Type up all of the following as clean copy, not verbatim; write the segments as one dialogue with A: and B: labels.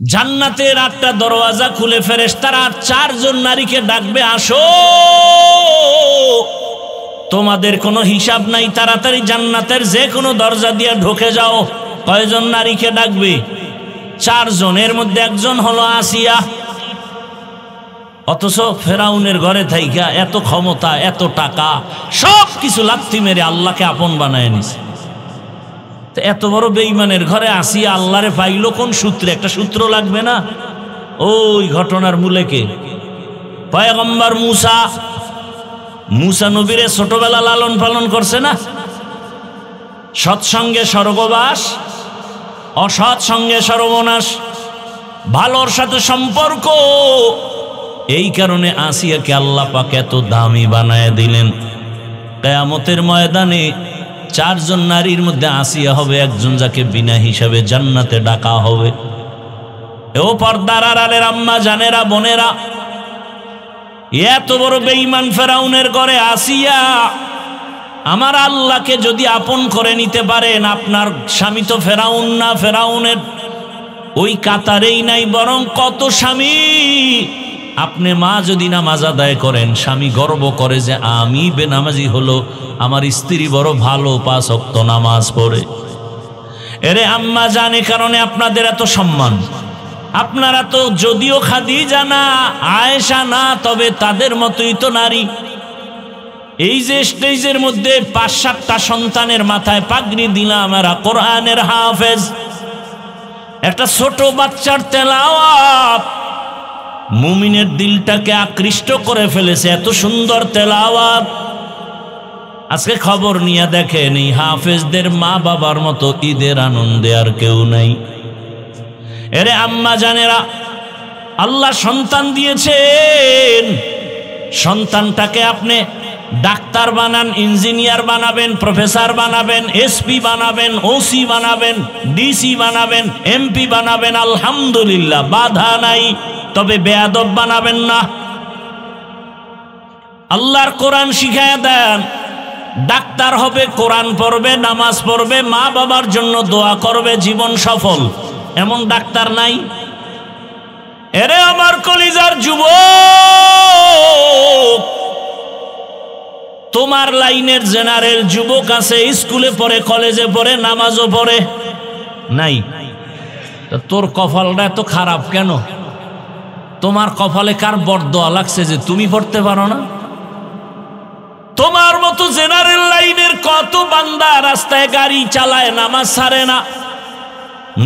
A: জান্নাতের 8টা দরওয়াজা খুলে ফেরেশতারা 4 জন নারীকে ডাকবে, আসো, তোমাদের কোনো হিসাব নাই, তাড়াতাড়ি জান্নাতের যে কোনো দরজা দিয়ে ঢুকে যাও। কয়জন নারীকে ডাকবে? 4 জন। এর মধ্যে একজন হলো আসিয়া। অথচ ফেরাউনের ঘরে থাইকা এত ক্ষমতা, এত টাকা, সব কিছু লাথি মেরে আল্লাহকে আপন বানায় নিছে। তো এত বড় বেঈমানের ঘরে আসিয়া আল্লাহরে পাইল কোন সূত্রে? একটা সূত্র লাগবে না? ওই ঘটনার মূলে কে? পয়গম্বর মুসা। মুসা নবীরে ছোটবেলা লালন পালন করছে না? সৎসঙ্গে স্বর্গবাস, অসৎ সঙ্গে সর্বনাশ। ভালোর সাথে সম্পর্ক, এই কারণে আসিয়াকে আল্লাহ পাক এত দামি বানায় দিলেন। কিয়ামতের ময়দানে 4 জন নারীর মধ্যে আসিয়া হবে একজন, যাকে বিনা হিসাবে জান্নাতে ডাকা হবে। ও পর্দার আড়ালের আম্মা জানেরা, বোনেরা, এত বড় বেঈমান ফেরাউনের ঘরে আসিয়া আমার আল্লাহকে যদি আপন করে নিতে পারেন, আপনার স্বামী তো ফেরাউন না, ফেরাউনের ওই কাতারেই নাই, বরং কত স্বামী। আপনি মা যদি নামাজ আদায় করেন, স্বামী গর্ব করে যে আমি বেনামাজি হলো, আমার স্ত্রী বড় ভালো, 5 ওয়াক্ত নামাজ পড়ে। এরে আম্মা জানে কারণে আপনাদের এত সম্মান। আপনারা তো যদিও খাদিজা না, আয়েশা না, তবে তাদের মতোই তো নারী। এই যে স্টেজের মধ্যে 5-7টা সন্তানের মাথায় পাগড়ি দিলাম, এরা কোরআনের হাফেজ। একটা ছোট বাচ্চার তেলাওয়াত মুমিনের দিলটাকে আকৃষ্ট করে ফেলেছে, এত সুন্দর তেলাওয়াত। আজকে খবর নিয়ে দেখেন, এই হাফেজদের মা বাবার মতো ঈদের আনন্দে আর কেউ নাই। এরে আম্মা জানেরা, আল্লাহ সন্তান দিয়েছেন, সন্তানটাকে আপনি ডাক্তার বানান, ইঞ্জিনিয়ার বানাবেন, প্রফেসর বানাবেন, এসপি বানাবেন, ওসি বানাবেন, ডিসি বানাবেন, এমপি বানাবেন, আলহামদুলিল্লাহ, বাধা নাই। তবে বেয়াদব বানাবেন না। আল্লাহর কোরআন শিখায়া দেন, ডাক্তার হবে, কোরআন পড়বে, নামাজ পড়বে, মা বাবার জন্য দোয়া করবে, জীবন সফল। এমন ডাক্তার নাই? এরে আমার কলিজার যুবক, তোমার লাইনের জেনারেল যুবক আছে, স্কুলে পড়ে, কলেজে পড়ে, নামাজও পড়ে, নাই? তোর কপালটা এত খারাপ কেন? তোমার কপালে কার বরদোয়া লাগছে যে তুমি পড়তে পারো না? তোমার মতো জেনারেল লাইনের কত বান্দা রাস্তায় গাড়ি চালায়, নামাজ ছাড়ে না,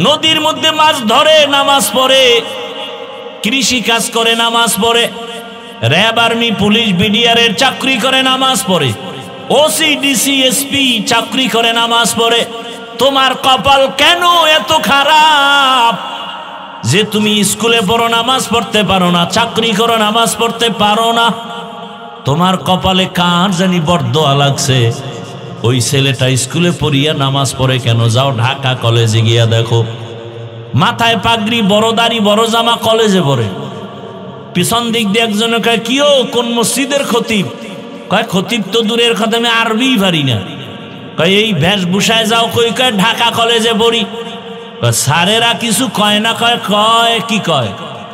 A: নদীর মধ্যে মাছ ধরে, নামাজ পড়ে, কৃষি কাজ করে, নামাজ পড়ে, র্যাব, আর্মি, পুলিশ, বিডিআরের চাকরি করে, নামাজ পড়ে, ওসি, ডিসি, এসপি চাকরি করে, নামাজ পড়ে। তোমার কপাল কেন এত খারাপ যে তুমি স্কুলে পড়ো, নামাজ পড়তে পারো না, চাকরি করো, নামাজ পড়তে পারো না? তোমার কপালে কার জানি বরদোয়া লাগছে। ওই ছেলেটা স্কুলে পড়িয়া নামাজ পড়ে কেন? যাও ঢাকা কলেজে গিয়া দেখো, মাথায় পাগড়ি, বড় দাড়ি, বড় জামা, কলেজে পড়ে। পিছন দিক দিয়ে একজনে কয়, কিও কোন মসজিদের খতিব? কয় খতিব তো দূরের কথা, আমি আরবি পারি না। কয় এই বেশভূষায় যাও কই? কয় ঢাকা কলেজে পড়ি। স্যারেরা কিছু কয় না? কয় কয় কি কয়?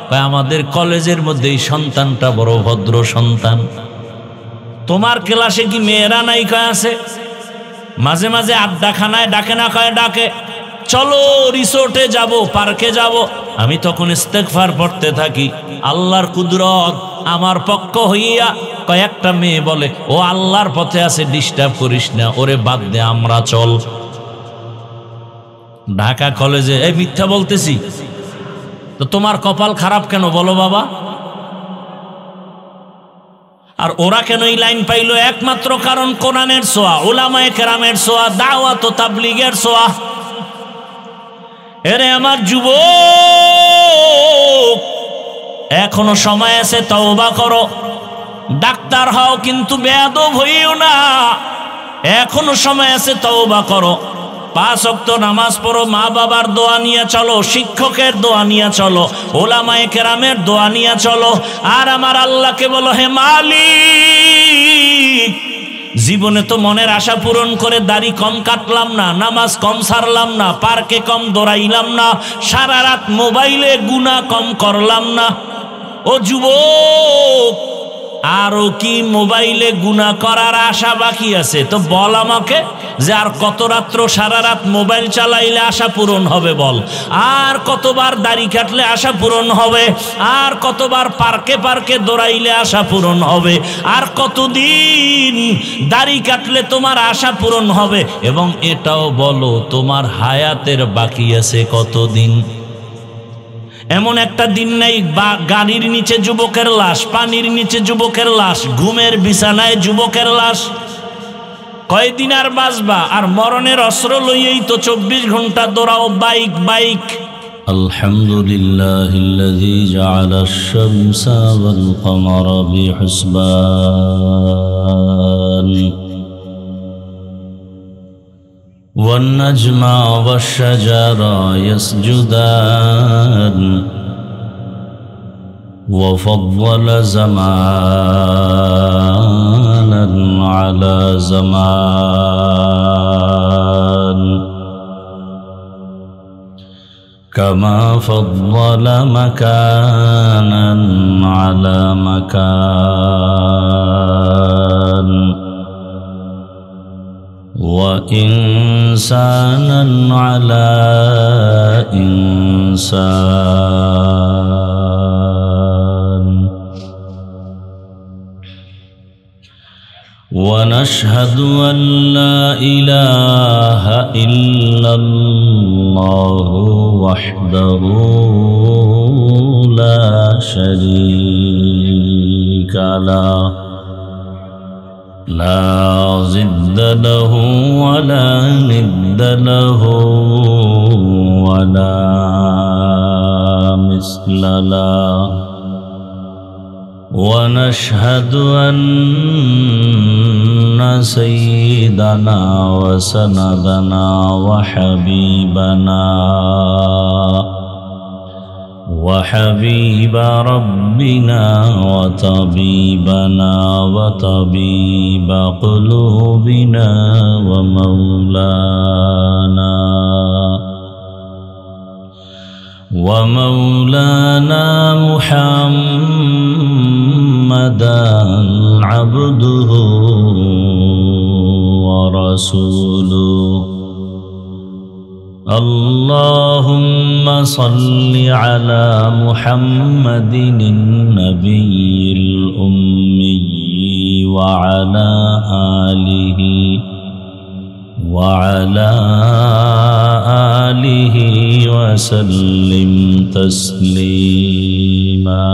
A: কয় আমাদের কলেজের মধ্যে এই সন্তানটা বড় ভদ্র সন্তান। তোমার ক্লাসে কি মেয়েরা নাই? কয় আছে। মাঝে মাঝে আড্ডাখানায় ডাকে না? কয় ডাকে। চলো রিসোর্টে যাব, পার্কে যাব। আমি তখন ইস্তেগফার পড়তে থাকি, আল্লাহর কুদরত আমার পক্ষ হইয়া কয়েকটা মেয়ে বলে, ও আল্লাহর পথে আছে, ডিস্টার্ব করিস না, ওরে বাদ দে, আমরা চল। ঢাকা কলেজে। এই মিথ্যা বলতেছি? তো তোমার কপাল খারাপ কেন বলো বাবা? আর ওরা কেন এই লাইন পাইলো? একমাত্র কারণ কোরআনের ছোঁয়া, উলামায়ে কেরামের ছোঁয়া, দাওয়াত ও তাবলীগের ছোঁয়া। এরে আমার যুবক, এখনো সময় আছে, তওবা করো। ডাক্তার হও কিন্তু বেয়াদব হইও না, এখনো সময় আছে, তওবা করো। 5 ওয়াক্ত নামাজ পড়ো, মা বাবার দোয়া নিয়ে চলো, শিক্ষকের দোয়া নিয়ে চলো, উলামায়ে কেরামের দোয়া নিয়ে চলো। আর আমার আল্লাহকে বলো, হে মালিক, জীবনে তো মনের আশা পূরণ করে দাড়ি কম কাটলাম না, নামাজ কম সারলাম না, পার্কে কম দৌড়াইলাম না, সারা রাত মোবাইলে গুনাহ কম করলাম না। ও যুবক, আরো কি মোবাইলে গুনাহ করার আশা বাকি আছে? তো বল আমাকে যে আর কত রাত্র সারা রাত মোবাইল চালাইলে আশা পূরণ হবে বল? আর কতবার দাড়ি কাটলে আশা পূরণ হবে? আর কতবার পার্কে পার্কে দৌড়াইলে আশা পূরণ হবে? আর কতদিন দাড়ি কাটলে তোমার আশা পূরণ হবে? এবং এটাও বলো তোমার হায়াতের বাকি আছে কতদিন? এমন একটা দিন নাই গাড়ির নিচে যুবকের লাশ, পানির নিচে যুবকের লাশ, ঘুমের বিছানায় যুবকের লাশ। কয়দিন আর বাঁচবা? আর মরণের অস্ত্র লইয়েই তো 24 ঘন্টা দৌড়াও বাইক বাইক। আলহামদুলিল্লাহিল্লাযী জাআলাশ শামসা ওয়াল কমারা বিহুসবান والنجم والشجر يسجدان وفضل زمانا على زمان كما فضل مكانا على مكان وإنسانا على إنسان ونشهد أن لا إله إلا الله وحده لا شريك له لا ضد له ولا ند له ولا مثل له ونشهد أن سيدنا وسندنا وحبيب ربنا وطبيبنا وطبيب قلوبنا ومولانا محمدا عبده ورسوله اللهم صل على محمد النبي الأمي وعلى آله وسلم تسليما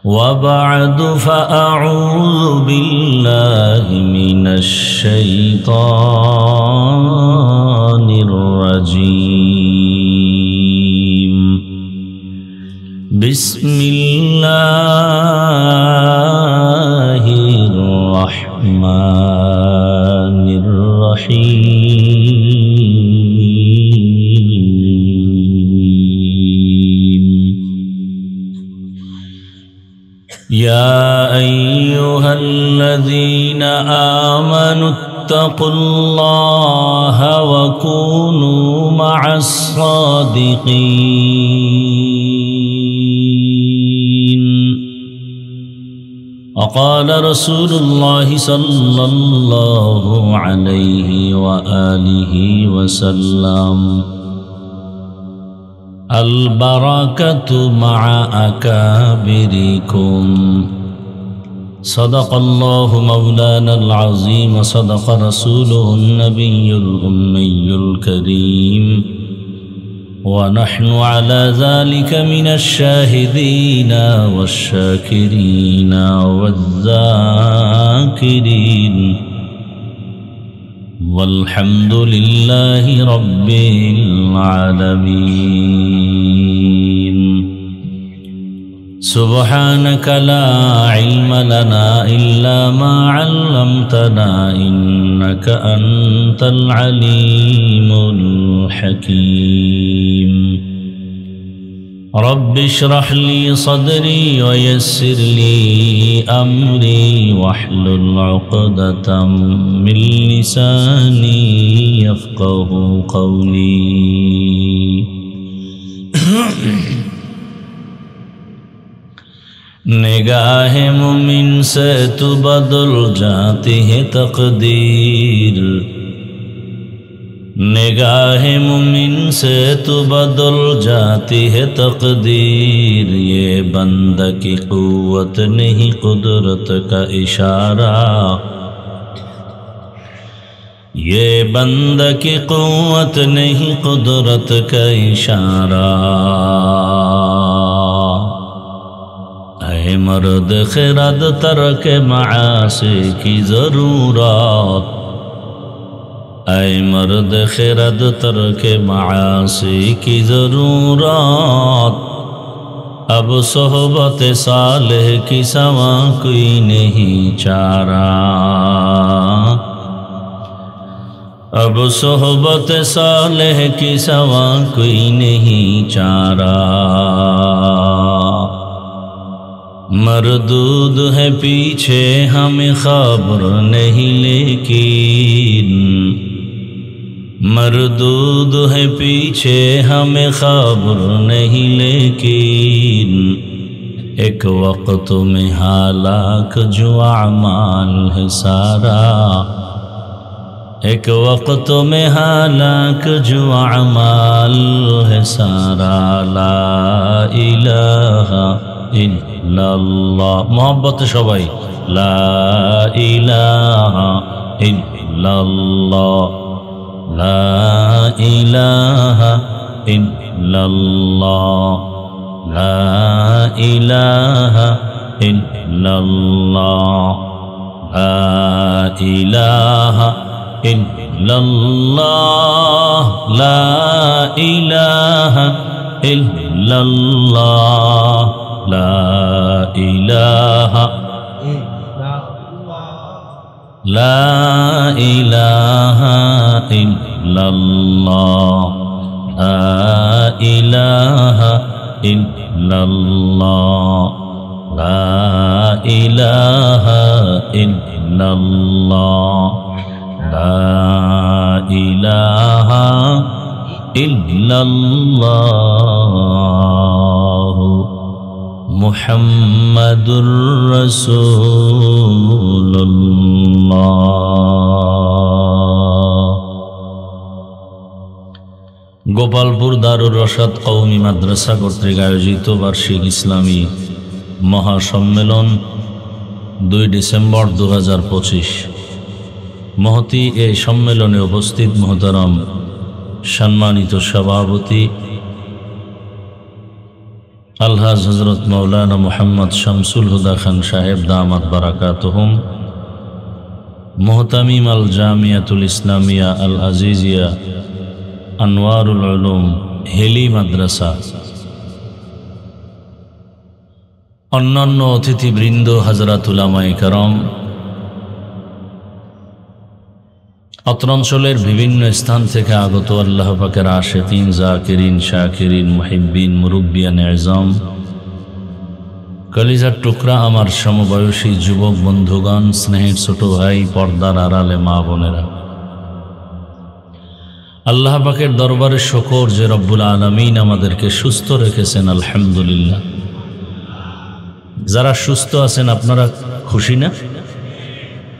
A: وبعد فأعوذ بالله من الشيطان الرجيم بسم الله الرحمن الرحيم يا أيها الذين آمنوا اتقوا الله وكونوا مع الصادقين وقال رسول الله صلى الله عليه وآله وسلم البركة مع أكابركم صدق الله مولانا العظيم وصدق رسوله النبي الأمي الكريم ونحن على ذلك من الشاهدين والشاكرين والذاكرين والحمد لله رب العالمين سبحانك لا علم لنا إلا ما علمتنا إنك أنت العليم الحكيم رب اشرح لي صدري ويسر لي أمري واحلل عقدة من لساني يفقه قولي निगाह मुमिन से तो बदल जाती है तकदीर निगाह मुमिन से तो बदल जाती है तकदीर ये बंदा की कुव्वत नहीं कुदरत का इशारा ये बंदा की कुव्वत नहीं कुदरत का इशारा ऐ मर्द खिरद तरक मासी की ज़रूरत ऐ मर्द खिरद तरक मासी की ज़रूरत अब सोहबत सालेह की सवा कोई नहीं चारा अब सोहबत सालेह की सवा कोई नहीं चारा मरदूद है पीछे हमें खबर नहीं लेकिन मरदूद है पीछे हमें खबर नहीं लेकिन एक वक्त में हालाक जो अमाल है सारा एक वक्त में हालाक जो अमाल है सारा ला इलाहा इल्लल्लाह मोहब्बत सबाई ला इलाहा इल्लल्लाह ला इलाहा इल्लल्लाह ला इलाहा इल्लल्लाह ला इलाहा इल्लल्लाह ला इलाहा इल्लल्लाह ला इलाहा ला इलाहा इल्लल्लाह ला इलाहा इल्लल्लाह ला इलाहा इल्लल्लाह ला इलाहा इल्लल्लाह मुहम्मदुर रसूलुल्लाह। गोपालपुर दारुल रशाद कौमी माद्रासा কর্তৃক আয়োজিত বার্ষিক ইসলামী মহাসম্মেলন 2 ডিসেম্বর 2025। মহতি এই সম্মেলনে উপস্থিত মোহতারাম সম্মানিত সভাপতি আলহাজ হযরত মাওলানা মুহাম্মদ শামসুল হুদা খান সাহেব দামাত বারাকাতুহুম, মুহতামিম আল জামিয়াতুল ইসলামিয়া আল আজিজিয়া আনওয়ারুল উলুম হেলি মাদ্রাসা, অন্যান্য অতিথিবৃন্দ, হযরত উলামায়ে কেরাম, অত্র অঞ্চলের বিভিন্ন স্থান থেকে আগত আল্লাহ পাকের আশিকিন, জাকিরিন, শাকিরিন, মুহিব্বিন, মুরব্বিয়ান আযম, কলিজার টুকরা আমার সমবয়সী যুবক বন্ধুগণ, স্নেহের ছোট ভাই, পর্দার আড়ালে মা বোনেরা, আল্লাহ পাকের দরবারে শুকর যে রব্বুল আলামিন আমাদেরকে সুস্থ রেখেছেন, আলহামদুলিল্লাহ। যারা সুস্থ আছেন আপনারা খুশি না?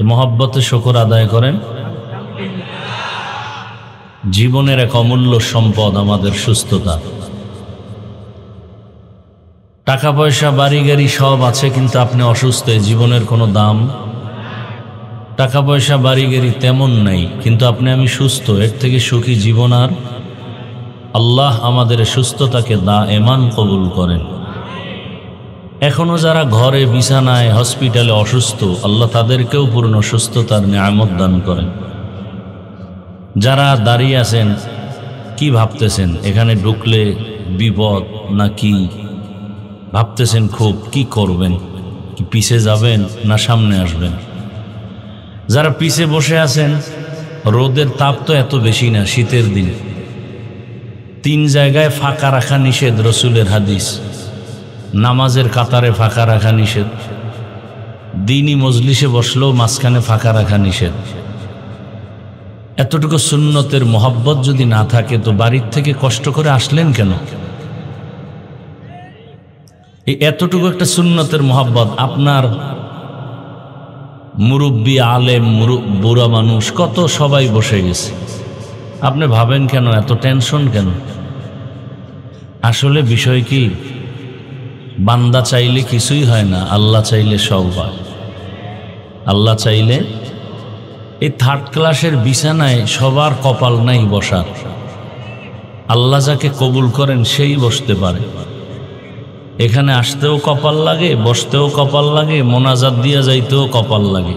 A: মহব্বতে শুকর আদায় করেন। জীবনের এক অমূল্য সম্পদ আমাদের সুস্থতা। টাকা পয়সা বাড়ি গাড়ি সব আছে, কিন্তু আপনি অসুস্থ, জীবনের কোনো দাম। টাকা পয়সা বাড়ি গাড়ি তেমন নাই, কিন্তু আপনি আমি সুস্থ, এর থেকে সুখী জীবন আর। আল্লাহ আমাদের সুস্থতাকে দায়েমান কবুল করেন। এখনো যারা ঘরে বিছানায় হসপিটালে অসুস্থ, আল্লাহ তাদেরকেও পূর্ণ সুস্থতার নিয়ামত দান করেন। যারা দাঁড়িয়ে আছেন, কি ভাবতেছেন এখানে ঢুকলে বিপদ না কি ভাবতেছেন? খুব কি করবেন? কি পিছে যাবেন না সামনে আসবেন? যারা পিছে বসে আছেন, রোদের তাপ তো এত বেশি না, শীতের দিন তিন জায়গায় ফাঁকা রাখা নিষেধ, রসুলের হাদিস। নামাজের কাতারে ফাঁকা রাখা নিষেধ, দ্বীনি মজলিসে বসলেও মাঝখানে ফাঁকা রাখা নিষেধ। এতটুকু সুন্নতের মোহাব্বত যদি না থাকে তো বাড়ির থেকে কষ্ট করে আসলেন কেন? এই এতটুকু একটা সুন্নতের মোহাব্বত, আপনার মুরব্বী, আলেম, বুড়া মানুষ কত সবাই বসে গেছে, আপনি ভাবেন কেন, এত টেনশন কেন? আসলে বিষয় কি, বান্দা চাইলে কিছুই হয় না, আল্লাহ চাইলে সব হয়। আল্লাহ চাইলে এই থার্ড ক্লাসের বিছানায় সবার কপাল নাই বসার। আল্লাহ যাকে কবুল করেন সেই বসতে পারে। এখানে আসতেও কপাল লাগে, বসতেও কপাল লাগে, মোনাজাত দিয়া যাইতেও কপাল লাগে।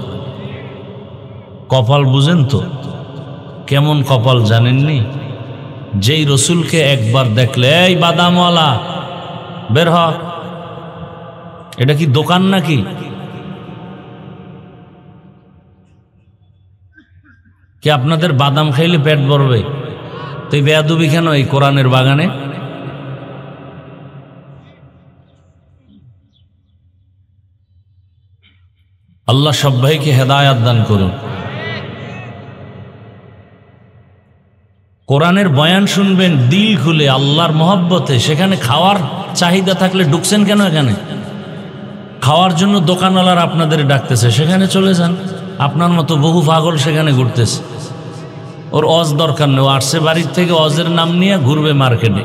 A: কপাল বুঝেন তো? কেমন কপাল জানেননি? যেই রসুলকে একবার দেখলে, এই বাদামওয়ালা বের হ, এটা কি দোকান নাকি? কি আপনাদের বাদাম খাইলে পেট ভরবে? তো এই বেয়াদবি কেন এই কোরআনের বাগানে? আল্লাহ সবাইকে হেদায়াত দান করুন। কোরআনের বয়ান শুনবেন দিল খুলে, আল্লাহর মহব্বতে। সেখানে খাওয়ার চাহিদা থাকলে ঢুকছেন কেন? এখানে খাওয়ার জন্য দোকানওয়ালার আপনাদের ডাকতেছে, সেখানে চলে যান। আপনার মতো বহু পাগল সেখানে ঘুরতেছে, ওর অজ দরকার নেই, ও আসছে বাড়ির থেকে অজের নাম নিয়ে ঘুরবে মার্কেটে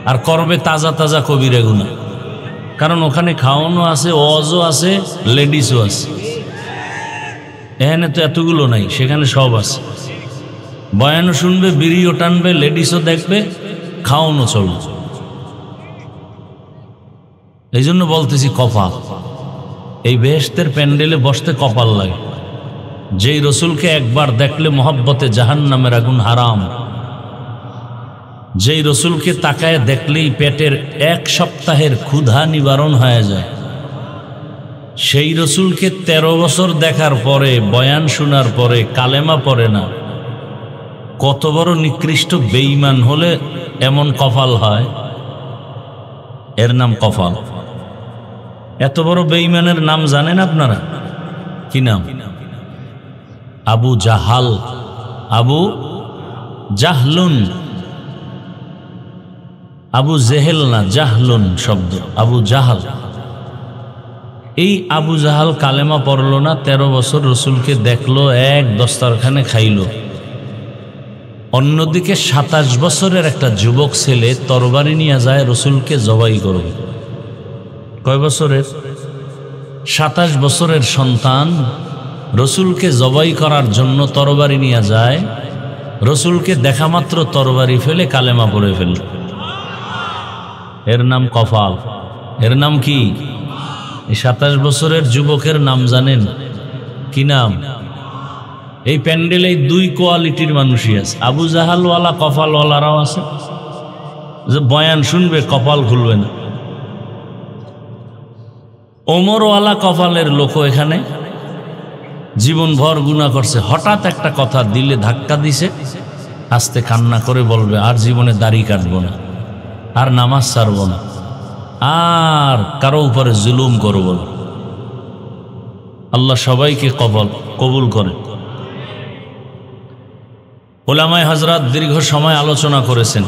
A: আর করবে তাজা তাজা কবিরা গুনা। কারণ ওখানে খাওয়ানো আছে, অজও আছে, লেডিসও আছে। এখানে তো এতগুলো নাই, সেখানে সব আছে। বয়ানও শুনবে, বিড়িও টানবে, লেডিসও দেখবে, খাওয়ানো চলবে। এই জন্য বলতেছি কপাল। এই বেহেশতের প্যান্ডেলে বসতে কপাল লাগে। যেই রসুলকে একবার দেখলে মোহাব্বতে জাহান্নামের আগুন হারাম। যেই রসুলকে তাকায় দেখলেই পেটের এক সপ্তাহের ক্ষুধা নিবারণ হয়ে যায়। সেই রসুলকে 13 বছর দেখার পরে, বয়ান শোনার পরে কালেমা পড়ে না, কত বড় নিকৃষ্ট বেঈমান হলে এমন কপাল হয়? এর নাম কপাল। এত বড় বেঈমানের নাম জানেন আপনারা? কি নাম? আবু জাহাল, আবু জাহলুন। আবু জেহেল না, জাহলুন শব্দ, আবু জাহাল। এই আবু জাহাল কালেমা পড়ল না, 13 বছর রসুলকে দেখলো, এক দস্তারখানে খাইল। অন্যদিকে 27 বছরের একটা যুবক ছেলে তরবারি নিয়ে যায় রসুলকে জবাই করবে। কয় বছরের? 27 বছরের সন্তান রসুলকে জবাই করার জন্য তরবারি নিয়ে যায়। রসুলকে দেখা মাত্র তরবারি ফেলে কালেমা পড়ে ফেল। এর নাম কপাল। এর নাম কি? এই 27 বছরের যুবকের নাম জানেন? কি নাম? এই প্যান্ডেলে 2 কোয়ালিটির মানুষই আছে। আবু জাহালওয়ালা, কপালওয়ালারাও আছে। যে বয়ান শুনবে কপাল খুলবে না। ওমরওয়ালা কপালের লোক এখানে জীবনভর গুনাহ করছে, হঠাৎ একটা কথা দিলে ধাক্কা দিছে, আস্তে কান্না করে বলবে আর জীবনে দাড়ি কাটবো না, আর নামাজ ছাড়বো না, আর কারো উপরে জুলুম করব না। আল্লাহ সবাইকে কবুল করে। উলামায়ে হযরত দীর্ঘ সময় আলোচনা করেছেন।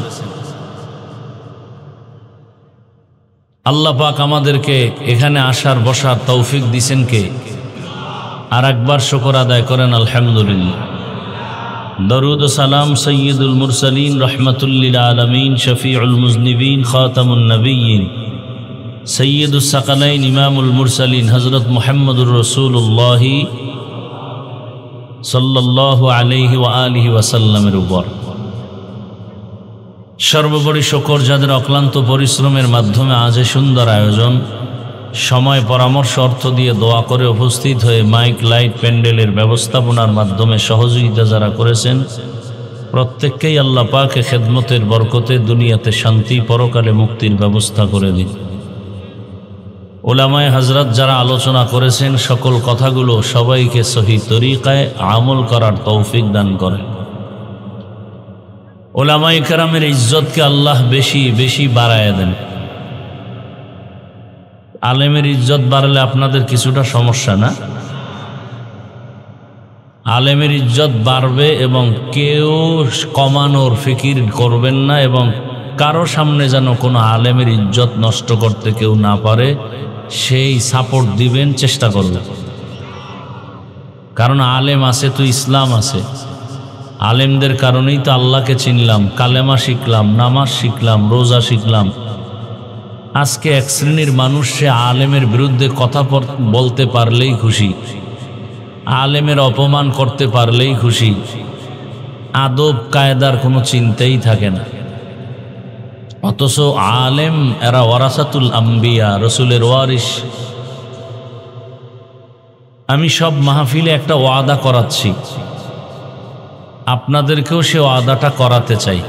A: আল্লাহ পাক আমাদেরকে এখানে আসার বসার তৌফিক দিয়েছেন কে? আর একবার শুকর আদায় করেন আলহামদুলিল্লাহ। দরুদ ও সালাম সৈয়দুল মুরসালিন রহমাতুল্লিল আলামিন শফিউল মুজনিবিন খাতামুন নবিয়্যিন সৈয়দুস সাকালাইন ইমামুল মুরসালিন হযরত মুহাম্মদুর রাসূলুল্লাহ সাল্লাল্লাহু আলাইহি ওয়া আলিহি ওয়াসাল্লামের উপর সর্বোপরি শুকর যাদের অক্লান্ত পরিশ্রমের মাধ্যমে আজ এই সুন্দর আয়োজন, সময় পরামর্শ অর্থ দিয়ে দোয়া করে উপস্থিত হয়ে মাইক লাইট প্যান্ডেলের ব্যবস্থাপনার মাধ্যমে সহযোগিতা যারা করেছেন, প্রত্যেককেই আল্লাহ পাকে খেদমতের বরকতে দুনিয়াতে শান্তি, পরকালে মুক্তির ব্যবস্থা করে দিন। উলামায়ে হযরত যারা আলোচনা করেছেন সকল কথাগুলো সবাইকে সহি তরিকায় আমল করার তৌফিক দান করেন। ওলামায়ে কেরামের ইজ্জতকে আল্লাহ বেশি বেশি বাড়ায় দেন। আলেমের ইজ্জত বাড়লে আপনাদের কিছুটা সমস্যা না? আলেমের ইজ্জত বাড়বে এবং কেউ কমানোর ফিকির করবেন না, এবং কারো সামনে যেন কোনো আলেমের ইজ্জত নষ্ট করতে কেউ না পারে সেই সাপোর্ট দিবেন, চেষ্টা করবেন। কারণ আলেম আছে তো ইসলাম আছে। আলেমদের কারণেই তো আল্লাহকে চিনলাম, কালেমা শিখলাম, নামাজ শিখলাম, রোজা শিখলাম। আজকে এক শ্রেণীর মানুষ সে আলেমের বিরুদ্ধে কথা বলতে পারলেই খুশি, আলেমের অপমান করতে পারলেই খুশি, আদব কায়দার কোনো চিন্তাই থাকে না। অথচ আলেম এরা ওয়ারাসাতুল আম্বিয়া, রসুলের ওয়ারিস। আমি সব মাহফিলে একটা ওয়াদা করাচ্ছি, আপনাদেরকেও সে ওয়াদাটা করাতে চাই।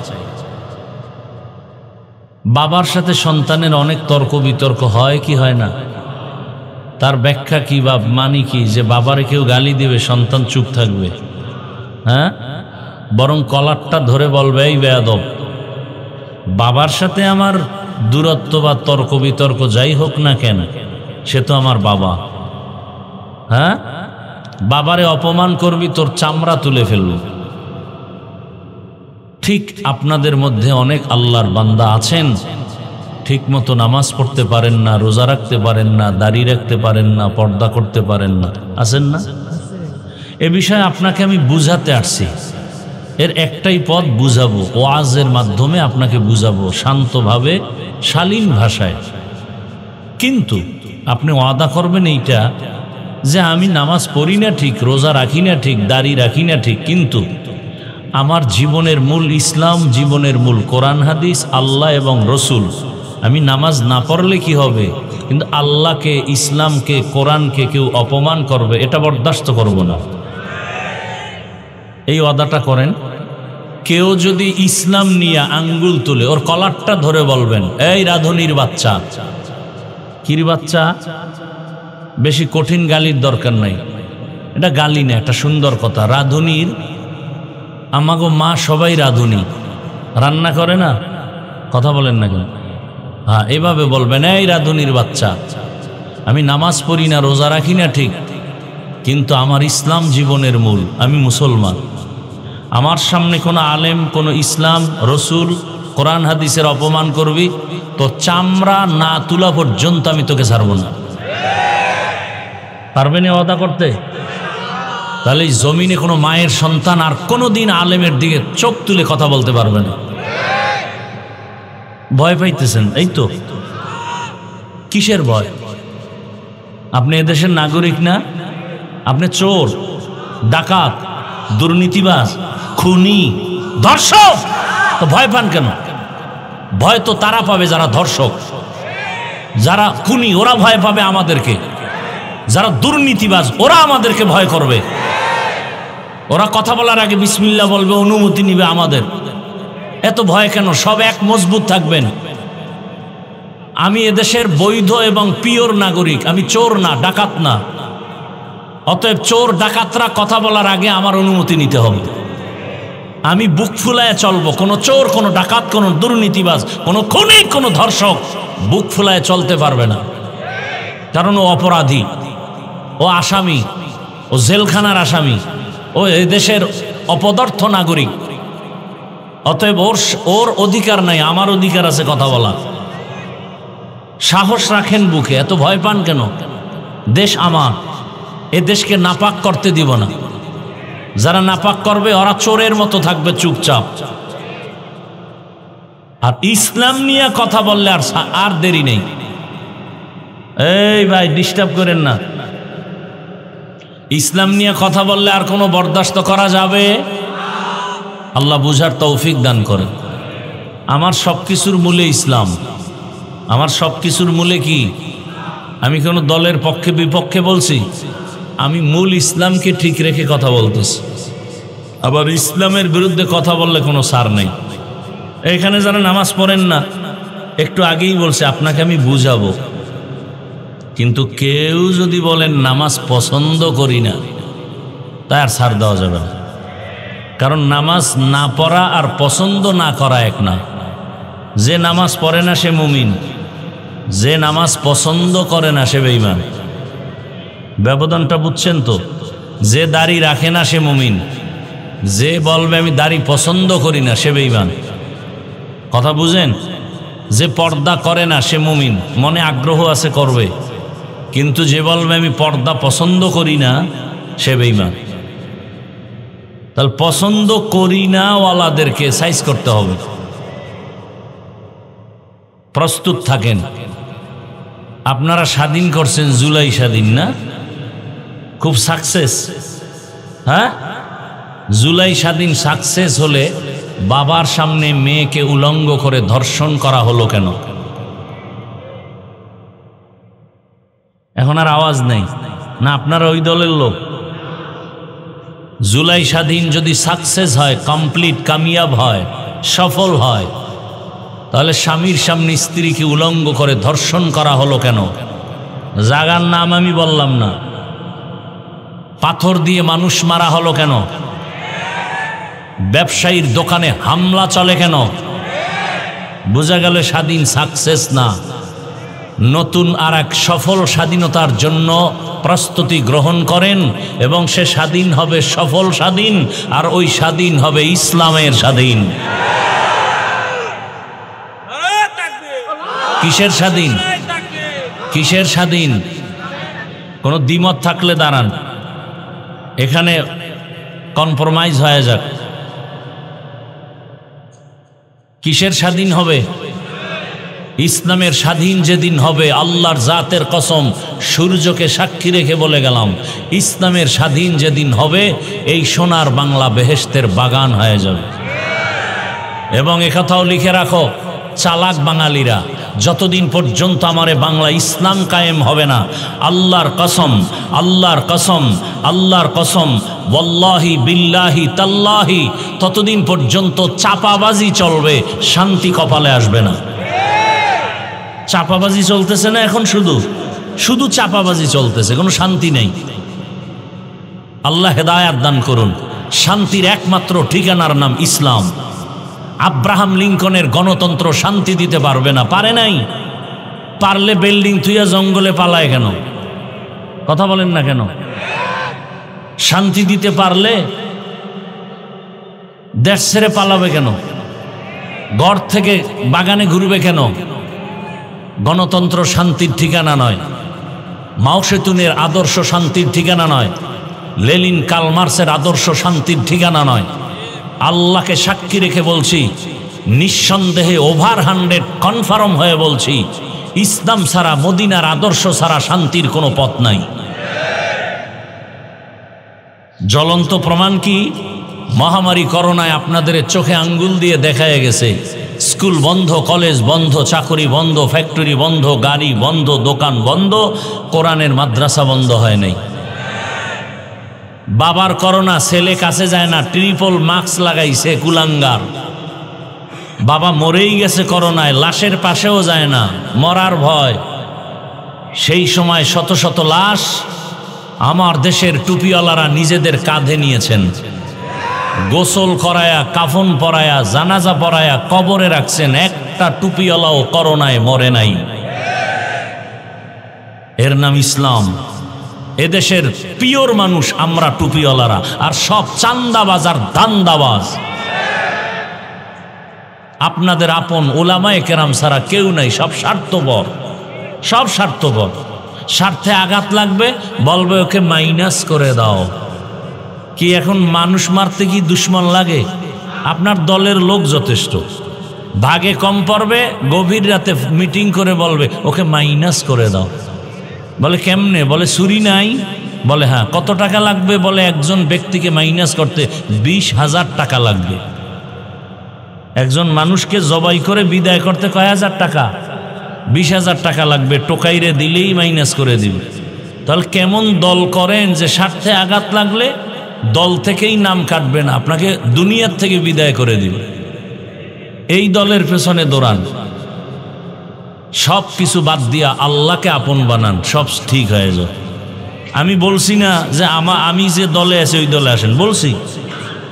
A: বাবার সাথে সন্তানের অনেক তর্ক বিতর্ক হয় কি হয় না? তার ব্যাখ্যা কি বা মানি কি যে বাবারে কেউ গালি দিবে সন্তান চুপ থাকবে? হ্যাঁ, বরং কলারটা ধরে বলবে, এই বেয়াদব, বাবার সাথে আমার দূরত্ব বা তর্ক বিতর্ক যাই হোক না কেন, সে তো আমার বাবা। হ্যাঁ, বাবারে অপমান করবি তোর চামড়া তুলে ফেলবে। ঠিক আপনাদের মধ্যে অনেক আল্লাহর বান্দা আছেন, ঠিক মতো নামাজ পড়তে পারেন না, রোজা রাখতে পারেন না, দাড়ি রাখতে পারেন না, পর্দা করতে পারেন না, আছেন না? এ বিষয়ে আপনাকে আমি বুঝাতে আসছি। এর একটাই পথ, বুঝাবো, ওয়াজের মাধ্যমে আপনাকে বুঝাবো শান্তভাবে, শালীন ভাষায়। কিন্তু আপনি ওয়াদা করবেন এইটা যে আমি নামাজ পড়ি না ঠিক, রোজা রাখি না ঠিক, দাড়ি রাখি না ঠিক, কিন্তু আমার জীবনের মূল ইসলাম, জীবনের মূল কোরআন হাদিস, আল্লাহ এবং রসুল। আমি নামাজ না পড়লে কি হবে, কিন্তু আল্লাহকে, ইসলামকে, কোরআনকে কেউ অপমান করবে, এটা বরদাস্ত করব না। এই ওয়াদাটা করেন। কেউ যদি ইসলাম নিয়ে আঙ্গুল তুলে ওর কলারটা ধরে বলবেন, এই রাধুনির বাচ্চা। কির বাচ্চা? বেশি কঠিন গালির দরকার নাই, এটা গালি না, একটা সুন্দর কথা। রাধুনির, আমাগো মা সবাই রাধুনি, রান্না করে না, কথা বলেন না কেন? হ্যাঁ, এভাবে বলবেন, এই রাধুনির বাচ্চা, আমি নামাজ পড়ি না, রোজা রাখি না ঠিক, কিন্তু আমার ইসলাম জীবনের মূল, আমি মুসলমান। আমার সামনে কোনো আলেম, কোনো ইসলাম, রসুল, কোরআন হাদিসের অপমান করবি, তো চামড়া না তুলা পর্যন্ত আমি তোকে ছাড়ব না। পারবেন ওয়াদা করতে? তাহলে এই জমিনে কোনো মায়ের সন্তান আর কোনো দিন আলেমের দিকে চোখ তুলে কথা বলতে পারবে না। ভয় পাইতেছেন, এই তো। কিসের ভয়? আপনি এদেশের নাগরিক না? আপনি চোর, ডাকাত, দুর্নীতিবাজ, খুনি, ধর্ষক, তো ভয় পান কেন? ভয় তো তারা পাবে যারা ধর্ষক, যারা খুনি, ওরা ভয় পাবে আমাদেরকে। যারা দুর্নীতিবাজ ওরা আমাদেরকে ভয় করবে। ওরা কথা বলার আগে বিসমিল্লাহ বলবে, অনুমতি নিবে আমাদের। এত ভয় কেন? সব এক মজবুত থাকবেন। আমি এদেশের বৈধ এবং পিওর নাগরিক, আমি চোর না, ডাকাত না। অতএব চোর ডাকাতরা কথা বলার আগে আমার অনুমতি নিতে হবে। আমি বুক ফুলায় চলবো। কোনো চোর, কোনো ডাকাত, কোনো দুর্নীতিবাজ, কোনো খুনি, কোনো ধর্ষক বুক ফুলায় চলতে পারবে না, কারণ ও অপরাধী, ও আসামি, ও জেলখানার আসামি, ও এদেশের অপদার্থ নাগরিক। অতএব ওর অধিকার নাই, আমার অধিকার আছে কথা বলা। সাহস রাখেন বুকে, এত ভয় পান কেন? দেশ আমার, এ দেশকে নাপাক করতে দিব না। যারা নাপাক করবে ওরা চোরের মতো থাকবে চুপচাপ। আর ইসলাম নিয়ে কথা বললে আর দেরি নেই। এই ভাই, ডিস্টার্ব করেন না। ইসলাম নিয়ে কথা বললে আর কোনো বরদাস্ত করা যাবে? আল্লাহ বুঝার তৌফিক দান করেন। আমার সব কিছুর মূলে ইসলাম। আমার সব কিছুর মূলে কি? আমি কোনো দলের পক্ষে বিপক্ষে বলছি? আমি মূল ইসলামকে ঠিক রেখে কথা বলতেছি। আবার ইসলামের বিরুদ্ধে কথা বললে কোনো সার নেই। এখানে যারা নামাজ পড়েন না, একটু আগেই বলছে আপনাকে আমি বুঝাবো, কিন্তু কেউ যদি বলেন নামাজ পছন্দ করি না, তাই আর ছাড় দেওয়া যাবে না। কারণ নামাজ না পড়া আর পছন্দ না করা এক না। যে নামাজ পড়ে না সে মুমিন, যে নামাজ পছন্দ করে না সে বেঈমান। ব্যবধানটা বুঝছেন তো? যে দাড়ি রাখে না সে মুমিন, যে বলবে আমি দাড়ি পছন্দ করি না সে বেঈমান। কথা বুঝেন? যে পর্দা করে না সে মুমিন, মনে আগ্রহ আছে করবে, কিন্তু যে বলবে আমি পর্দা পছন্দ করি না সে বেঈমান। তাহলে পছন্দ করি না ওয়ালাদেরকে সাইজ করতে হবে। প্রস্তুত থাকেন। আপনারা স্বাধীন করছেন জুলাই স্বাধীন না? খুব সাকসেস। হ্যাঁ, জুলাই স্বাধীন সাকসেস হলে বাবার সামনে মেয়েকে উলঙ্গ করে ধর্ষণ করা হলো কেন? এখন আর আওয়াজ নেই না? আপনারা ওই দলের লোক? জুলাই স্বাধীন যদি সাকসেস হয়, কমপ্লিট কামিয়াব হয়, সফল হয়, তাহলে স্বামীর সামনে স্ত্রীকে উলঙ্গ করে ধর্ষণ করা হলো কেন? জাগার নাম আমি বললাম না। পাথর দিয়ে মানুষ মারা হলো কেন? ব্যবসায়ীর দোকানে হামলা চলে কেন? বোঝা গেল স্বাধীন সাকসেস না। নতুন আর এক সফল স্বাধীনতার জন্য প্রস্তুতি গ্রহণ করেন এবং সে স্বাধীন হবে সফল স্বাধীন, আর ওই স্বাধীন হবে ইসলামের স্বাধীন। কিসের স্বাধীন? কিসের স্বাধীন? কোনো দ্বিমত থাকলে দাঁড়ান, এখানে কম্প্রোমাইজ হয়ে যাক। কিসের স্বাধীন হবে? ইসলামের স্বাধীন যেদিন হবে, আল্লাহর জাতের কসম সূর্যকে সাক্ষী রেখে বলে গেলাম, ইসলামের স্বাধীন যেদিন হবে এই সোনার বাংলা বেহেশতের বাগান হয়ে যাবে। এবং একথাও লিখে রাখো, চালাক বাঙালিরা, যতদিন পর্যন্ত আমারে বাংলা ইসলাম কায়েম হবে না, আল্লাহর কসম, আল্লাহর কসম, আল্লাহর কসম, ওয়াল্লাহি বিল্লাহি তাল্লাহি, ততদিন পর্যন্ত চাপাবাজি চলবে, শান্তি কপালে আসবে না। চাপাবাজি চলতেছে না এখন? শুধু শুধু চাপাবাজি চলতেছে, কোনো শান্তি নেই। আল্লাহ হেদায়াত দান করুন। শান্তির একমাত্র ঠিকানার নাম ইসলাম। আব্রাহাম লিঙ্কনের গণতন্ত্র শান্তি দিতে পারবে না, পারে নাই। পারলে বিল্ডিং থুইয়া জঙ্গলে পালায় কেন? কথা বলেন না কেন? শান্তি দিতে পারলে দেশ ছেড়ে পালাবে কেন? ঘর থেকে বাগানে ঘুরবে কেন? গণতন্ত্র শান্তির ঠিকানা নয়, মাও সেতুনের আদর্শ শান্তির ঠিকানা নয়, লেনিন কার্ল মার্ক্সের আদর্শ শান্তির ঠিকানা নয়। আল্লাহকে সাক্ষী রেখে বলছি, নিঃসন্দেহে ওভার 100 কনফার্ম হয়ে বলছি, ইসলাম ছাড়া, মদিনার আদর্শ ছাড়া শান্তির কোনো পথ নাই। জ্বলন্ত প্রমাণ কি? মহামারী করোনায় আপনাদের চোখে আঙ্গুল দিয়ে দেখায় গেছে, স্কুল বন্ধ, কলেজ বন্ধ, চাকরি বন্ধ, ফ্যাক্টরি বন্ধ, গাড়ি বন্ধ, দোকান বন্ধ, কোরআনের মাদ্রাসা বন্ধ হয় নাই। বাবার করোনা, ছেলে কাছে যায় না, ট্রিপল মাস্ক লাগাইছে কুলাঙ্গার। বাবা মরেই গেছে করোনায়, লাশের পাশেও যায় না, মরার ভয়। সেই সময় শত শত লাশ আমার দেশের টুপিওয়ালারা নিজেদের কাঁধে নিয়েছেন, গোসল করায়া, কাফন পরায়া, জানাজা পরায়া কবরে রাখছেন। একটা টুপিওয়ালাও করোনায় মরে নাই। এর নাম ইসলাম। এদেশের পিওর মানুষ আমরা টুপিওয়ালারা, আর সব চান্দাবাজ আর দান্দাবাজ। আপনাদের আপন ওলামায়ে কেরাম ছাড়া কেউ নাই, সব স্বার্থপর, সব স্বার্থপর। স্বার্থে আঘাত লাগবে বলবে ওকে মাইনাস করে দাও। কি এখন মানুষ মারতে কি দুশ্মন লাগে? আপনার দলের লোক যথেষ্ট, ভাগে কম পড়বে, গভীর রাতে মিটিং করে বলবে ওকে মাইনাস করে দাও। বলে কেমনে? বলে চুরি নাই। বলে হ্যাঁ। কত টাকা লাগবে? বলে একজন ব্যক্তিকে মাইনাস করতে 20,000 টাকা লাগবে। একজন মানুষকে জবাই করে বিদায় করতে কয় হাজার টাকা? 20,000 টাকা লাগবে। টোকাইরে দিলেই মাইনাস করে দিবে। তাহলে কেমন দল করেন যে স্বার্থে আঘাত লাগলে দল থেকেই নাম কাটবেন, আপনাকে দুনিয়ার থেকে বিদায় করে দিবে। এই দলের পেছনে দৌড়ান, সব কিছু বাদ দিয়া আল্লাহকে আপন বানান, সব ঠিক হয়ে যায়। আমি বলছি না যে আমি যে দলে আছি ওই দলে আসেন, বলছি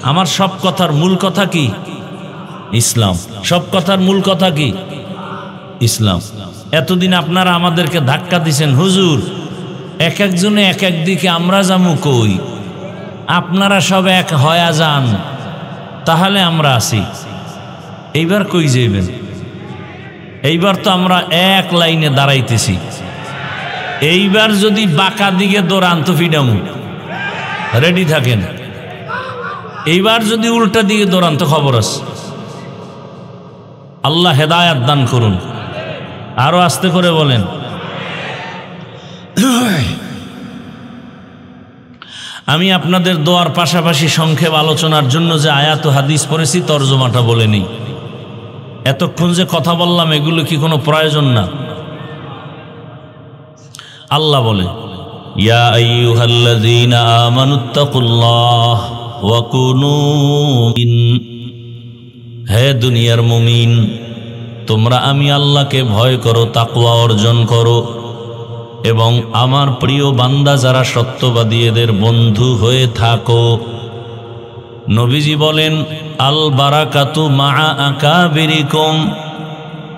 A: আমার সব কথার মূল কথা কি? ইসলাম। সব কথার মূল কথা কি? ইসলাম। এতদিন আপনারা আমাদেরকে ধাক্কা দিছেন, হুজুর এক একজনে এক এক দিকে, আমরা যামু কই? আপনারা সব এক হয়া যান, তাহলে আমরা আসি। এইবার কই যাইবেন? এইবার তো আমরা এক লাইনে দাঁড়াইতেছি। এইবার যদি বাঁকা দিকে দৌড়ান তো ফিডামু, রেডি থাকেন। এইবার যদি উল্টা দিকে দৌড়ান তো খবর আছে। আল্লাহ হেদায়াত দান করুন। আরো আস্তে করে বলেন। আমি আপনাদের দোয়ার পাশাপাশি সংক্ষেপ আলোচনার জন্য যে আয়াত ও হাদিস পড়েছি তরজমাটা বলে নিই। এতক্ষণ যে কথা বললাম এগুলো কি কোনো প্রয়োজন না? আল্লাহ বলে, ইয়া আইয়ুহাল্লাযীনা আমানুত্তাকুল্লাহ ওয়া কুনু হে দুনিয়ার মুমিন, তোমরা আমি আল্লাহকে ভয় করো, তাকওয়া অর্জন করো এবং আমার প্রিয় বান্দা যারা সত্যবাদী এদের বন্ধু হয়ে থাকো। নবীজি বলেন, আল বারাকাতু মা আকাবিরিকুম,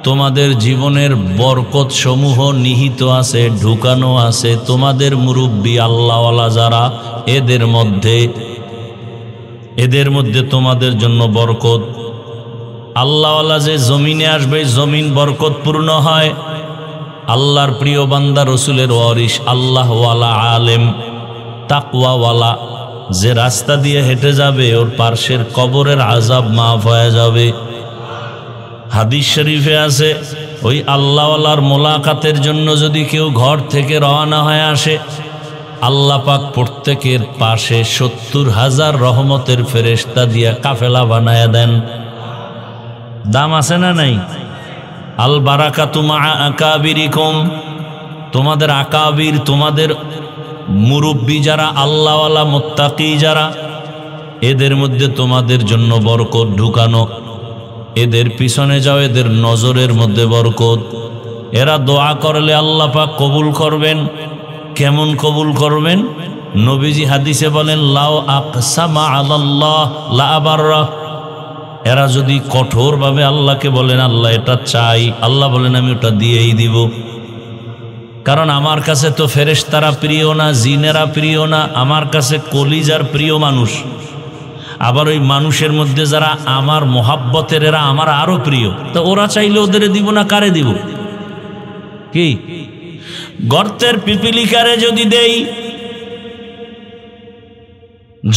A: তোমাদের জীবনের বরকত সমূহ নিহিত আছে, ঢুকানো আছে তোমাদের মুরব্বী আল্লাহওয়ালা যারা, এদের মধ্যে তোমাদের জন্য বরকত। আল্লাহওয়ালা যে জমিনে আসবে, জমিন বরকতপূর্ণ হয়। আল্লাহর প্রিয় বান্দা রসুলের ওয়ারিস, আল্লাহওয়ালা আলেম তাকওয়াওয়ালা যে রাস্তা দিয়ে হেঁটে যাবে ওর পার্শ্বের কবরের আযাব মাফ হয়ে যাবে। হাদিস শরীফে আছে, ওই আল্লাহওয়ালার মোলাকাতের জন্য যদি কেউ ঘর থেকে রওনা হয়ে আসে, আল্লাহ পাক প্রত্যেকের পাশে ৭০,০০০ রহমতের ফেরেশতা দিয়া কাফেলা বানায়া দেন। দাম আছে না নাই? আল বারাকাতু মা আকাবিরিকুম, তোমাদের আকাবির, তোমাদের মুরব্বী যারা আল্লাহওয়ালা মুত্তাকি যারা, এদের মধ্যে তোমাদের জন্য বরকত ঢুকানো। এদের পিছনে যাও, এদের নজরের মধ্যে বরকত। এরা দোয়া করলে আল্লাহ পাক কবুল করবেন। কেমন কবুল করবেন? নবীজি হাদিসে বলেন, লাউ আকসামা আলাল্লাহ লা আবাররা, এরা যদি কঠোরভাবে আল্লাহকে বলেন আল্লাহ এটা চাই, আল্লাহ বলেন আমি ওটা দিয়েই দিব। কারণ আমার কাছে তো ফেরেশতারা প্রিয় না, জিনেরা প্রিয় না, আমার কাছে কলিজার প্রিয় মানুষ। আবার ওই মানুষের মধ্যে যারা আমার মোহাব্বতের, এরা আমার আরো প্রিয়। তো ওরা চাইলে ওদের দিব না, কারে দিব? কি গর্তের পিপিলিকারে যদি দেই,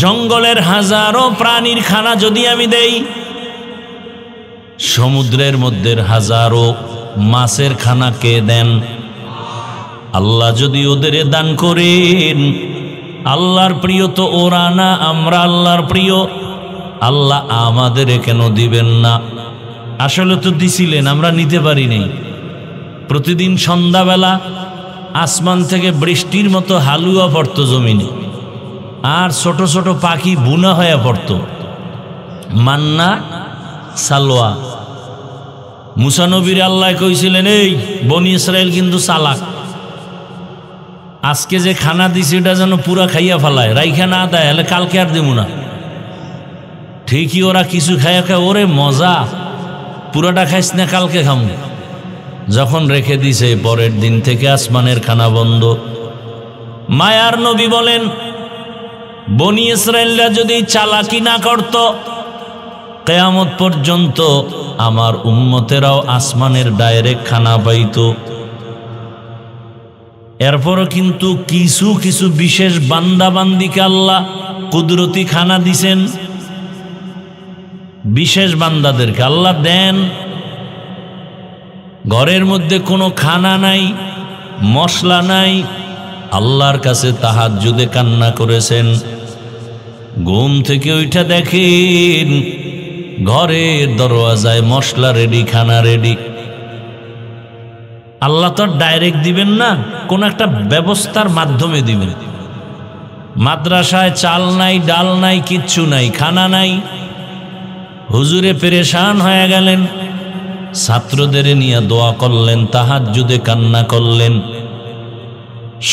A: জঙ্গলের হাজারো প্রাণীর খানা যদি আমি দেই, সমুদ্রের মধ্যে হাজারো মাছের খানা কে দেন? আল্লাহ যদি ওদের দান করেন। আল্লাহর প্রিয় তো ওরা না, আমরা আল্লাহর প্রিয়। আল্লাহ আমাদের কেন দিবেন না? আসলে তো দিছিলেন, আমরা নিতে পারিনি। প্রতিদিন সন্ধ্যাবেলা আসমান থেকে বৃষ্টির মতো হালুয়া পড়তো জমিনে, আর ছোট ছোট পাখি বুনা হয়ে পড়তো, মান্না সালোয়া। মুসা নবীর আল্লাহ কইছিলেন, এই বনি ইসরাইল কিন্তু চালাক, আজকে যে খানা দিছি এটা যেন পুরা খাইয়া ফেলায়, রাইখা না দেয়, হলে কালকে আর দেবো না। ঠিকই ওরা কিছু খাইয়া খায়, ওরে মজা, পুরাটা খাইস না, কালকে খামু। যখন রেখে দিছে, পরের দিন থেকে আসমানের খানা বন্ধ। মায়ার নবী বলেন, বনি ইসরাইলরা যদি চালাকি না করত, কিয়ামত পর্যন্ত আমার উম্মতেরাও আসমানের ডাইরেক্ট খানা পাইত। এরপরও কিন্তু কিছু কিছু বিশেষ বান্দা বান্দিকে আল্লাহ কুদরতি খানা দিছেন। বিশেষ বান্দাদেরকে আল্লাহ দেন। ঘরের মধ্যে কোনো খানা নাই, মশলা নাই, আল্লাহর কাছে তাহাজ্জুদে কান্না করেছেন, ঘুম থেকে ওইটা দেখেন ঘরের দরওয়াজায় মশলা রেডি, খানা রেডি। আল্লাহ তো ডাইরেক্ট দিবেন না, কোন একটা ব্যবস্থার মাধ্যমে দিবেন। মাদ্রাসায় চাল নাই, ডাল নাই, কিচ্ছু নাই, খানা নাই। হুজুরে পেরেশান হয়ে গেলেন, ছাত্রদের নিয়ে দোয়া করলেন, তাহাজ্জুদে কান্না করলেন।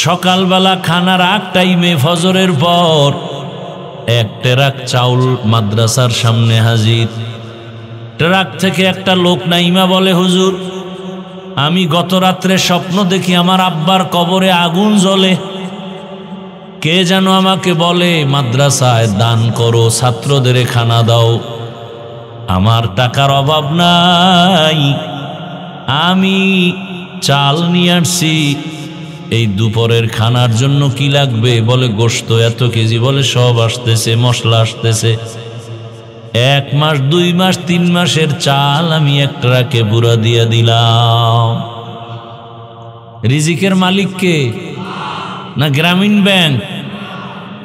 A: সকালবেলা খানার আগ টাইমে ফজরের পর এক ট্রাক চাউল মাদ্রাসার সামনে হাজির। ট্রাক থেকে একটা লোক নাইমা বলে, হুজুর আমি গত রাত্রে স্বপ্ন দেখি আমার আব্বার কবরে আগুন জ্বলে। কে যেন আমাকে বলে মাদ্রাসায় দান করো, ছাত্রদের খানা দাও। আমার টাকার অভাব নাই, আমি চাল নিয়ে আসছি, এই দুপুরের খানার জন্য কি লাগবে? বলে গোশত এত কেজি। বলে সব আসতেছে, মশলা আসতেছে। 1 মাস 2 মাস 3 মাসের চাল আমি এক ট্রাকে বুড়া দিয়ে দিলাম। রিজিকের মালিক কে? না গ্রামীণ ব্যাংক?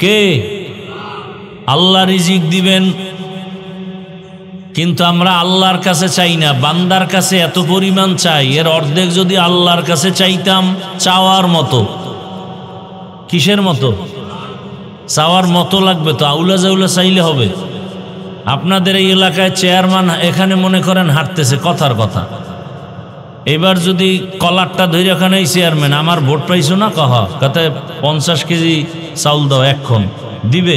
A: কে? আল্লাহ রিজিক দিবেন, কিন্তু আমরা আল্লাহর কাছে চাই না, বান্দার কাছে এত পরিমাণ চাই, এর অর্ধেক যদি আল্লাহর কাছে চাইতাম। চাওয়ার মতো। কিসের মতো? চাওয়ার মতো লাগবে তো, আউলা জাউলা চাইলে হবে? আপনাদের এই এলাকায় চেয়ারম্যান এখানে মনে করেন হাঁটতেছে, কথার কথা, এবার যদি কলারটা ধরে ওখানে চেয়ারম্যান আমার ভোট পাইছো না, কথা 50 কেজি চাউল দাও এক্ষণ, দিবে?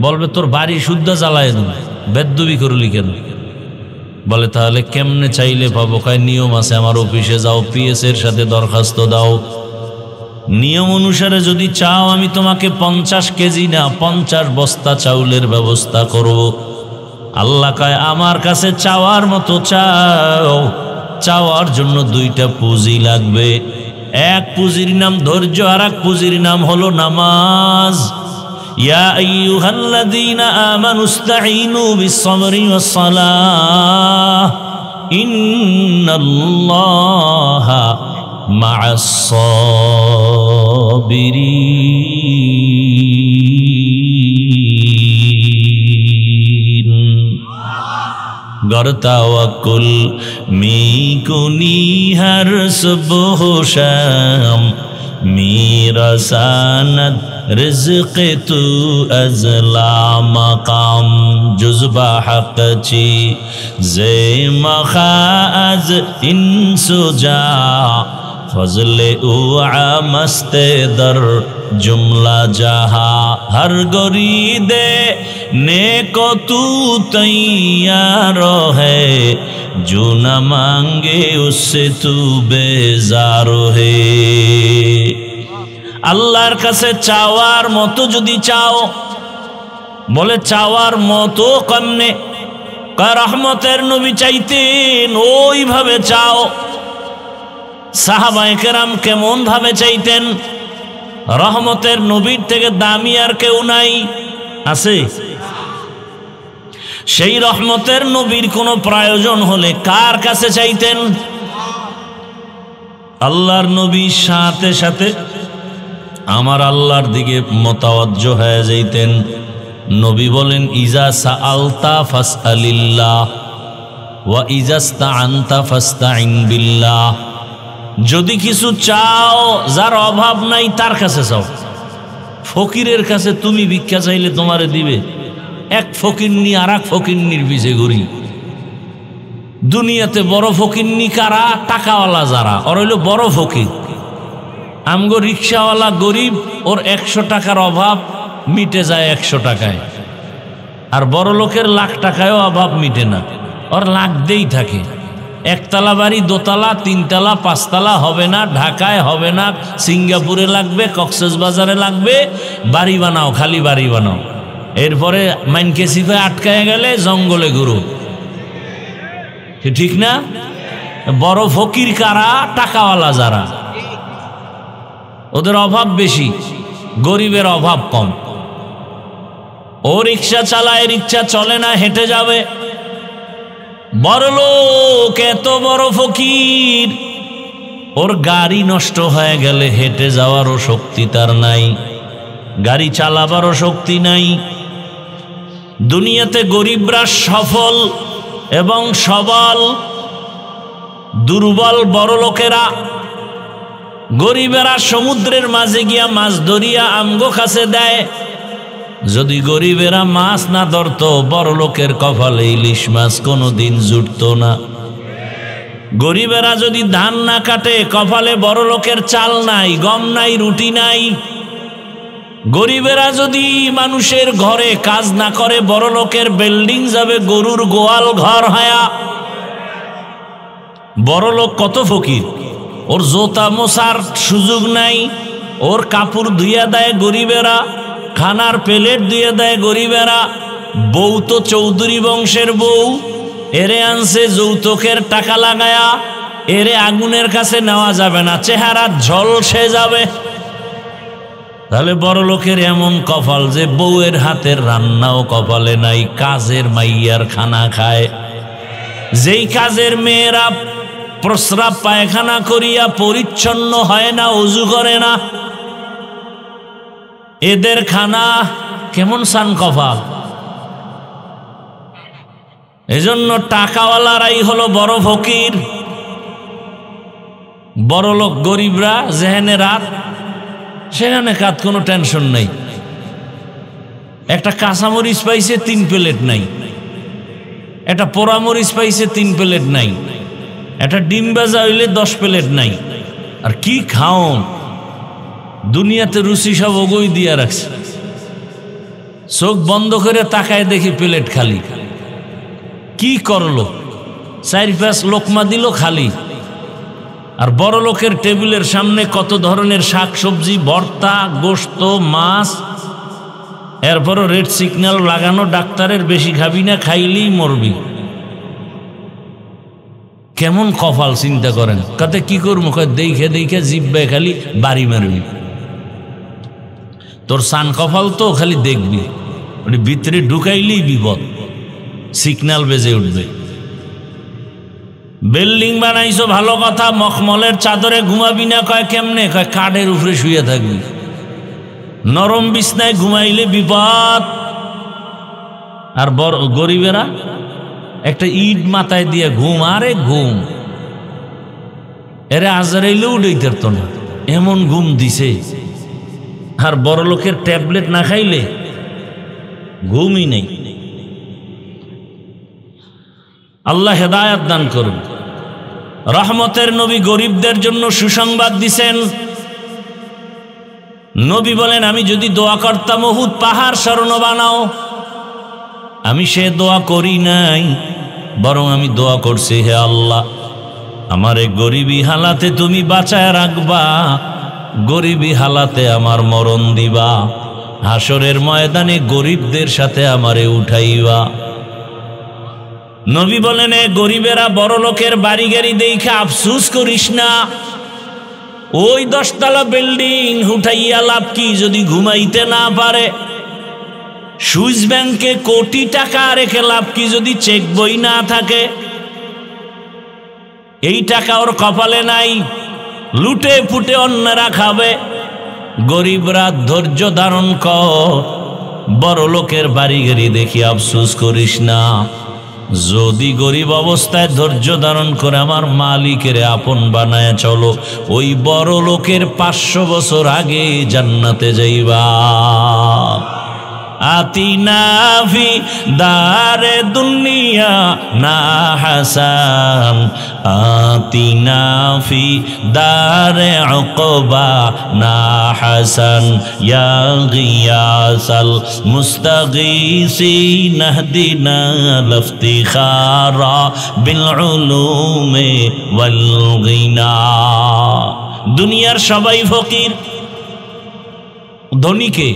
A: বলবে তোর বাড়ি শুদ্ধ জ্বালায় দেব, বেদ্যুবি করলি কেন? বলে তাহলে কেমনে চাইলে পাবো? কয় নিয়ম আছে, আমার অফিসে যাও, পিএস এর সাথে দরখাস্ত দাও, নিয়ম অনুসারে যদি চাও আমি তোমাকে 50 কেজি না 50 বস্তা চাউলের ব্যবস্থা করব। আল্লাহ কয় আমার কাছে চাওয়ার মতো চাও। চাওয়ার জন্য 2টা পুঁজি লাগবে। এক পুঁজির নাম ধৈর্য, আর এক পুঁজির নাম হলো নামাজ। ইয়া আইয়ুহাল্লাযীনা আমানুস্তাঈনু বিস-সাবরি ওয়াস-সালাহ ইন্নাল্লাহা মা'আস-সাবিরিন। गर तवक्कुल मी कुनी हर सुबह शाम, मेरा सनद रिज़्क़ तू अज़ला मकाम, जुज़्बा हक़ ची ज़े मखाज़ इंसुजा, फज़ले उआ मस्ते दर जुमला जहा, हर गरीदे नेको तू तैयार है, जो न मांगे उससे तू बेजार है। আল্লাহর কাছে চাওয়ার মতো যদি চাও, বলে চাওয়ার মতো কেমনে? রহমতের নবী চাইতেন, ওইভাবে চাও। সাহাবায়ে কেরাম কেমন ভাবে চাইতেন? রহমতের নবীর থেকে দামি আর কেউ নাই, আছে? সেই রহমতের নবীর কোনো প্রয়োজন হলে কার কাছে চাইতেন? আল্লাহর নবীর সাথে সাথে আমার আল্লাহর দিকে মোতাওয়াজ্জহ হয়ে যাইতেন। নবী বলেন ইজা সাআলতা ফাসআলিল্লাহ ওয়া ইজা ইসতাআনতা ফাসতাইন বিল্লাহ। যদি কিছু চাও, যার অভাব নাই তার কাছে চাও। ফকিরের কাছে তুমি ভিক্ষা চাইলে তোমারে দিবে? এক ফকিরনি আর এক ফকিরনির পিছে ঘুরি। দুনিয়াতে বড় ফকিরনি কারা? টাকাওয়ালা যারা, ওর হইল বড় ফকির। আমগো রিক্সাওয়ালা গরিব, ওর 100 টাকার অভাব মিটে যায় 100 টাকায়। আর বড় লোকের লাখ টাকায়ও অভাব মিটে না, ওর লাগতেই থাকে। একতলা বাড়ি, দোতলা, 3 তলা, 5 তলা হবে না, ঢাকায় হবে না, সিঙ্গাপুরে লাগবে, কক্সবাজারে লাগবে। বাড়ি বানাও, খালি বাড়ি বানাও। এরপরে মাইনকেসিফে আটকায় গেলে জঙ্গলে ঘুরো, ঠিক না? বড় ফকির কারা? টাকাওয়ালা যারা, ওদের অভাব বেশি, গরিবের অভাব কম। ও রিক্সা চালায়, রিক্সা চলে না, হেঁটে যাবে। বড় লোক এত বড় ফকির, ওর গাড়ি নষ্ট হয়ে গেলে হেঁটে যাওয়ারও শক্তি তার নাই, গাড়ি চালাবারও শক্তি নাই। দুনিয়াতে গরিবরা সফল এবং সবল, দুর্বল বড় লোকেরা। গরিবেরা সমুদ্রের মাঝে গিয়া মাছ ধরিয়া আমগো কাছে দেয়। যদি গরিবেরা মাছ না ধরত, বড় লোকের কপালে ইলিশ মাছ কোনোদিন জুটত না। গরিবেরা যদি ধান না কাটে, কপালে বড় লোকের চাল নাই, গম নাই, রুটি নাই। গরিবেরা যদি মানুষের ঘরে কাজ না করে, বড় লোকের বিল্ডিং যাবে গরুর গোয়াল ঘর হায়া। বড় লোক কত ফকির, ওর জোতা মোছার সুযোগ নাই, ওর কাপড় ধুইয়া দেয় গরিবেরা, খানার প্লেট ধুয়ে দেয় গরিবেরা। বউ তো চৌধুরী বংশের বউ, এরে আনছে যৌতুকের টাকা লাগায়া, এরে আগুনের কাছে নেওয়া যাবে না, চেহারা ঝলসে যাবে। তাহলে বড় লোকের এমন কপাল যে বউয়ের হাতের রান্নাও কপালে নাই, কাজের মাইয়ার খানা খায়। যেই কাজের মেয়েরা প্রস্রাব পায়খানা করিয়া পরিচ্ছন্ন হয় না, ওযু করে না, এদের খানা কেমন সান কপাল। এজন্য টাকাওয়ালারাই হলো বড় ফকির। বড় লোক গরিবরা যেখানে রাত সেখানে কাত, কোনো টেনশন নাই। একটা কাঁচামরিচ পাইছে 3 প্লেট নাই, একটা পোড়ামরিচ পাইছে 3 প্লেট নাই, একটা ডিম ভাজা হইলে 10 প্লেট নাই। আর কি খাওন, দুনিয়াতে রুচি সব ওগই দিয়া রাখছে। চোখ বন্ধ করে তাকায় দেখি প্লেট খালি। কি করলো, 4-5 লোকমা দিল খালি। আর বড় লোকের টেবিলের সামনে কত ধরনের শাক সবজি, ভর্তা, গোশত, মাছ, এরপরও রেড সিগন্যাল লাগানো, ডাক্তারের বেশি খাবি না, খাইলেই মরবি। কেমন কপাল চিন্তা করেন। কাতে কি করবো, দেখে দেখে জিব্বায় খালি বাড়ি মারবি। তোর সান কপাল তো খালি দেখবি, ওটি ভিতরে ঢুকাইলেই বিপদ, সিগন্যাল বেজে উঠবে। বিল্ডিং বানাইছো ভালো কথা, মখমলের চাদরে ঘুমাবি না, কয় কেমনে, কয় কাঠের উপরে শুয়ে থাকবি, নরম বিছনায় ঘুমাইলে বিপদ। আর বড় গরিবেরা একটা ইট মাথায় দিয়ে ঘুম, আরে ঘুম, এরে আজারাইলেও উঠাইতে পারতো না, এমন ঘুম দিছে। আর বড় লোকের ট্যাবলেট না খাইলে ঘুমই নেই। আল্লাহ হেদায়েত দান করুন। রহমতের নবী গরিবদের জন্য সুসংবাদ দিছেন। নবী বলেন, আমি যদি দোয়া করতাম উহুদ পাহাড় স্মরণ বানাও, আমি সে দোয়া করি নাই, বরং আমি দোয়া করছি, হে আল্লাহ, আমারে গরিবী হালাতে তুমি বাঁচায় রাখবা, গরিবী হালাতে আমার মরণ দিবা, হাসরের ময়দানে গরিবদের সাথে আমারে উঠাইবা। নবী বলেন, এ গরিবেরা বড় লোকের বাড়ি গাড়ি দেখে আফসুস করিস না। ওই 10 তলা বিল্ডিং উঠাইয়া লাভ কি যদি ঘুমাইতে না পারে? সুইস ব্যাংকে কোটি টাকা রেখে লাভ কি যদি চেক বই না থাকে? এই টাকা ওর কপালে নাই, লুটে ফুটে অন্যরা খাবে। গরিবরা ধৈর্য ধারণ কর, বড় লোকের বাড়ি গাড়ি দেখি আফসোস করিস না। যদি গরিব অবস্থায় ধৈর্য ধারণ করে আমার মালিকের আপন বানায় চলো, ওই বড় লোকের 500 বছর আগে জান্নাতে যাইবা। আতিনা ফি দারে দুনিয়া না হাসান, আতিনা ফি দারে উকবা না হাসান, ইয়া গিয়াসাল মুস্তাগীসিন ইহদিনা লিফতিখারা বিল উলুমি ওয়াল গিনা। দুনিয়ার সবাই ফকির, ধনীকে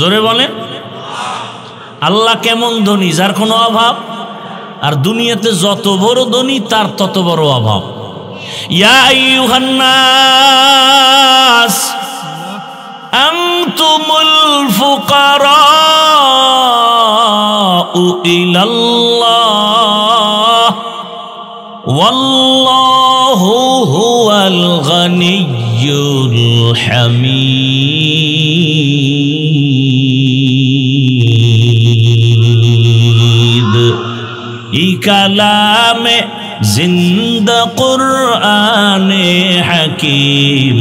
A: জোরে বলে আল্লাহ কেমন ধনী, যার কোনো অভাব। আর দুনিয়াতে যত বড় ধনী তার তত বড় অভাব। ইয়া আইয়ুহান নাস আনতুমুল ফুকারাউ ইলাল্লাহ ওয়াল্লাহু হুয়াল গানিয়্যুল হামিদ। ই কালামে জিন্দা কুরআনে হাকিম,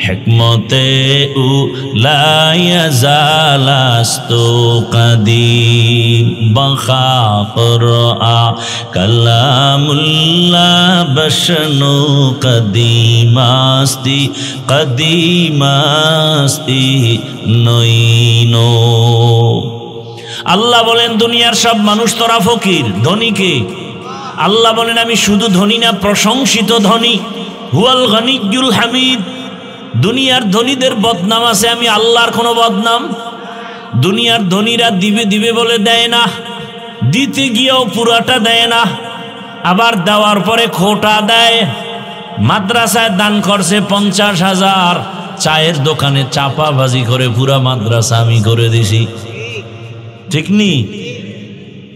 A: হিকমতে লা ইয়াজালাস্তু কাদিম। বাখা কুরআ কালামুল্লাহ বসনো কদিমাস্তি কদিমাস্তি নইনো। আল্লাহ বলেন দুনিয়ার সব মানুষ তোরা ফকির, ধনীকে আল্লাহ বলেন আমি শুধু ধনী না, প্রশংসিত ধনী। হুয়াল গনিয়ুল হামিদ। দুনিয়ার ধনীদের বদনাম আছে, আমি আল্লাহর কোনো বদনাম? দুনিয়ার ধনীরা দিবে দিবে বলে দেয় না, দিতে গিয়েও পুরাটা দেয় না, আবার দেওয়ার পরে খোটা দেয়। মাদ্রাসায় দান করছে 50,000, চায়ের দোকানে চাপাবাজি করে পুরা মাদ্রাসা আমি করে দিছি, ঠিক নি?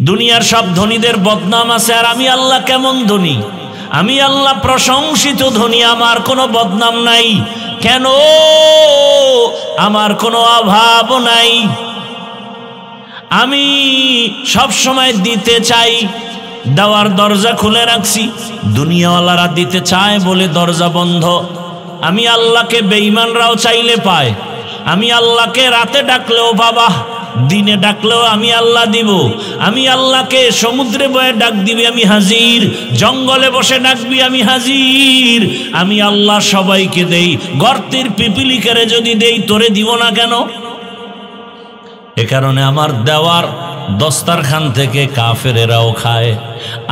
A: দুনিয়ার সব ধনীদের বদনাম আছে, আর আমি আল্লাহ কেমন ধনী? আমি আল্লাহ প্রশংসিত ধনী, আমার কোনো বদনাম নাই। কেন? আমার কোনো অভাব নাই। আমি সব সময় দিতে চাই, দেওয়ার দরজা খুলে রাখছি। দুনিয়াওয়ালারা দিতে চায় বলে দরজা বন্ধ। আমি আল্লাহকে বেঈমানরাও চাইলে পায়। আমি আল্লাহকে রাতে ডাকলেও বাবা, দিনে ডাকলেও আমি আল্লাহ দিব। আমি আল্লাহকে সমুদ্রে বয়ে ডাক দিবি আমি হাজির, জঙ্গলে বসে ডাকবি আমি হাজির। আমি আল্লাহ সবাইকে দেই, গর্তের পিপিলিকারে যদি দেই তোরে দিব না কেন? এ কারণে আমার দেওয়ার দস্তারখান থেকে কাফেরেরাও খায়,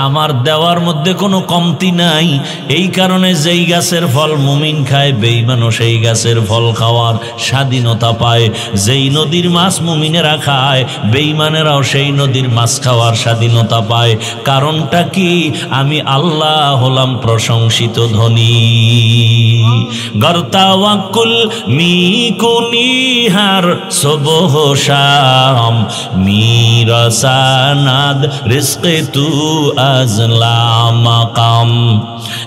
A: আমার দেওয়ার মধ্যে কোনো কমতি নাই। এই কারণে যেই গাছের ফল মুমিন খায়, বেঈমানও সেই গাছের ফল খাওয়ার স্বাধীনতা পায়। যেই নদীর মাছ মুমিনেরা খায়, বেঈমানেরাও সেই নদীর মাছ খাওয়ার স্বাধীনতা পায়। কারণটা কি? আমি আল্লাহ হলাম প্রশংসিত ধনী। গর্তাওয়াকুল মিকুনিহার সবহ শাম মিরাসানাদ রিজকে তু আজলা মাকাম।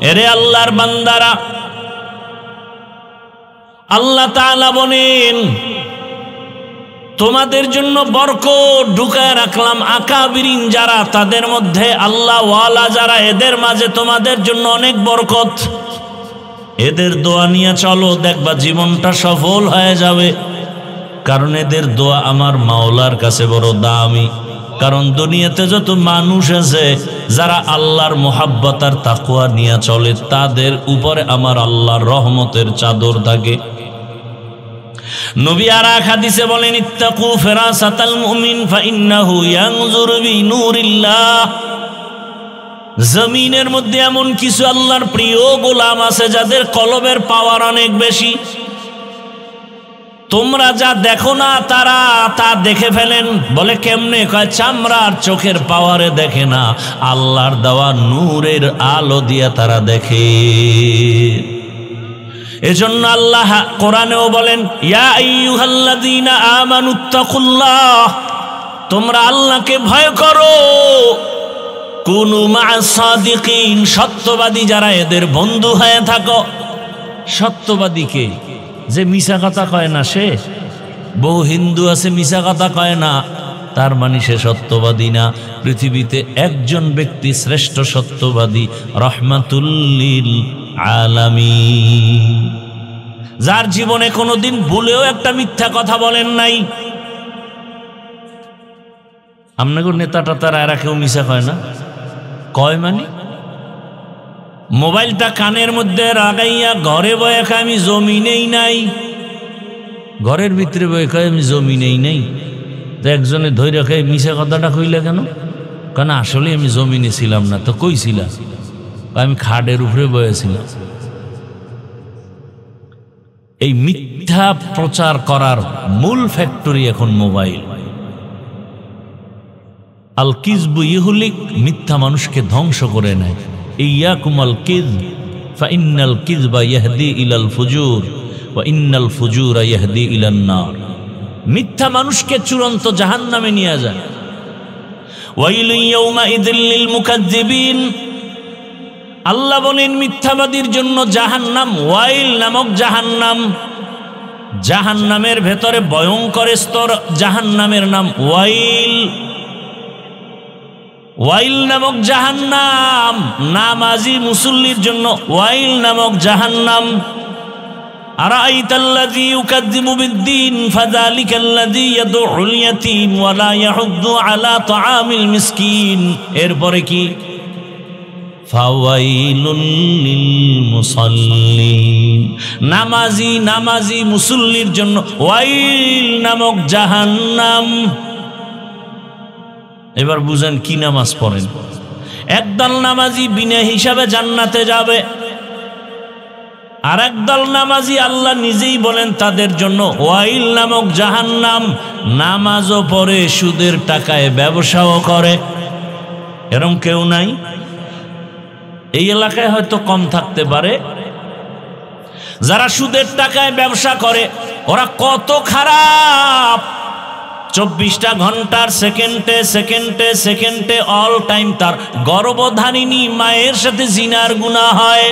A: এরে আল্লাহর বান্দারা, আল্লাহ তাআলা বলেন তোমাদের জন্য বরকত ঢুকায় রাখলাম। আকাবিরিন যারা, তাদের মধ্যে আল্লাহ ওয়ালা যারা, এদের মাঝে তোমাদের জন্য অনেক বরকত। এদের দোয়া নিয়ে চলো, দেখবা জীবনটা সফল হয়ে যাবে। কারণ এদের দোয়া আমার মাওলার কাছে বড় দামি। কারণ দুনিয়াতে যত মানুষ আছে যারা আল্লাহর মুহাব্বত আর তাকওয়া নিয়ে চলে, তাদের উপরে আমার আল্লাহর রহমতের চাদর থাকে। নবী আর এক হাদিসে বলেন ইত্তাকু ফিরাসাতাল মুমিন ফাইন্নাহু ইয়ানজুরু বিনূরিল্লাহ। জমিনের মধ্যে এমন কিছু আল্লাহর প্রিয় গোলাম আছে যাদের কলবের পাওয়ার অনেক বেশি। তোমরা যা দেখো না তারা তা দেখে ফেলেন। বলে কেমনে? কয় চামড়া আর চোখের পাওয়ারে দেখে না, আল্লাহর দেওয়া নূরের আলো দিয়া তারা দেখে। এজন্য আল্লাহ কোরআনেও বলেন ইয়া আইয়ুহাল্লাযীনা আমানুত্তাকুল্লাহ, তোমরা আল্লাহকে ভয় করো। কুনু মা'আস সাদিকিন, সত্যবাদী যারা, এদের বন্ধু হয়ে থাকো। সত্যবাদীকে যে মিছা কথা কয় না, সে বহু হিন্দু আছে মিছা কথা কয় না, তার মানে সে সত্যবাদী না। পৃথিবীতে একজন ব্যক্তি শ্রেষ্ঠ সত্যবাদী, রাহমাতুল লিল আলামিন, যার জীবনে কোনোদিন ভুলেও একটা মিথ্যা কথা বলেন নাই। আপনাকে নেতাটা তারা এরা কেউ মিছা কয় না? কয় মানে মোবাইলটা কানের মধ্যে লাগাইয়া ঘরে বয়ে খায় আমি জমিনেই নাই, ঘরের ভিতরে বয়ে খায় আমি জমিনেই নেই। তো একজনে ধৈর্য খায় মিছা কথাটা কইলে কেন? কেন আসলে আমি জমিনে ছিলাম না। তো কইছিলাম? আমি খাটের উপরে বয়েছিলাম। এই মিথ্যা প্রচার করার মূল ফ্যাক্টরি এখন মোবাইল। আল কিযবু ইহলিক, মিথ্যা মানুষকে ধ্বংস করে নেয়। ইয়াকুম আল কিযব ফাইন্নাল কিযবা ইয়াহদি ইলাল ফুজুর ওয়া ইন্নাল ফুজুরা ইয়াহদি ইলান নার। মিথ্যা মানুষকে চূড়ান্ত জাহান্নামে নিয়ে যায়। ওয়াইলুন ইয়াউমাইযিল লিল মুকাজ্জিবিন, আল্লাহ বলেন মিথ্যাবাদীর জন্য জাহান্নাম, ওয়াইল নামক জাহান্নাম। জাহান্নামের ভেতরে ভয়ঙ্কর স্তর, জাহান্নামের নাম ওয়াইল। ওয়াইল নামক জাহান্নাম, নামাজি মুসল্লির জন্য ওয়াইল নামক জাহান্নাম। আরাআইতাল্লাযী ইউকাযযিবু বিদ্দীন ফাযালিকাল্লাযী ইয়াদউল ইয়াতীম ওয়া লা ইয়াহুদ্দু আলা তাআমিল মিসকিন। এরপরে কি? ফাওয়াইলুল লিল মুসাল্লিন, নামাজি মুসল্লির জন্য ওয়াইল নামক জাহান্নাম। এবার বুঝেন কি নামাজ পড়েন। একদল নামাজি বিনা হিসাবে জান্নাতে যাবে, আর একদল নামাজি আল্লাহ নিজেই বলেন তাদের জন্য ওয়াইল নামক জাহান্নাম। নামাজও পড়ে, সুদের টাকায় ব্যবসাও করে, এরকম কেউ নাই? এই এলাকায় হয়তো কম থাকতে পারে। যারা সুদের টাকায় ব্যবসা করে ওরা কত খারাপ! 24টা ঘন্টার সেকেন্ডে অল টাইম তার গর্ভধারিণী মায়ের সাথে জিনার গুনাহ হয়।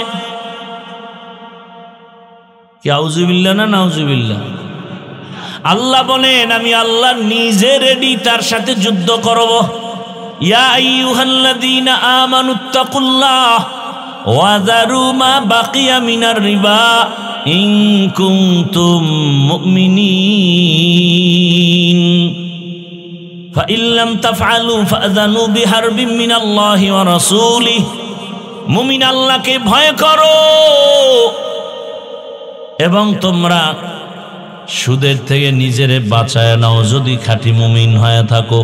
A: কি আউযুবিল্লাহ না নাউযুবিল্লাহ? আল্লাহ বলেন আমি আল্লাহ নিজে রেডি তার সাথে যুদ্ধ করব। ইয়া আইয়ুহাল্লাযীনা আমানুত্তাকুল্লাহ ওয়া যারু মা বাকিয়া মিনার রিবা ইন কুনতুম মুমিনিন ফাইন লাম তাফআলু ফাযানু বিহারবিন মিনাল্লাহি ওয়া রাসূলিহি। মুমিন আল্লাহকে ভয় করো এবং তোমরা সুদের থেকে নিজেরে বাঁচায় নাও যদি খাঁটি মুমিন হয়ে থাকো।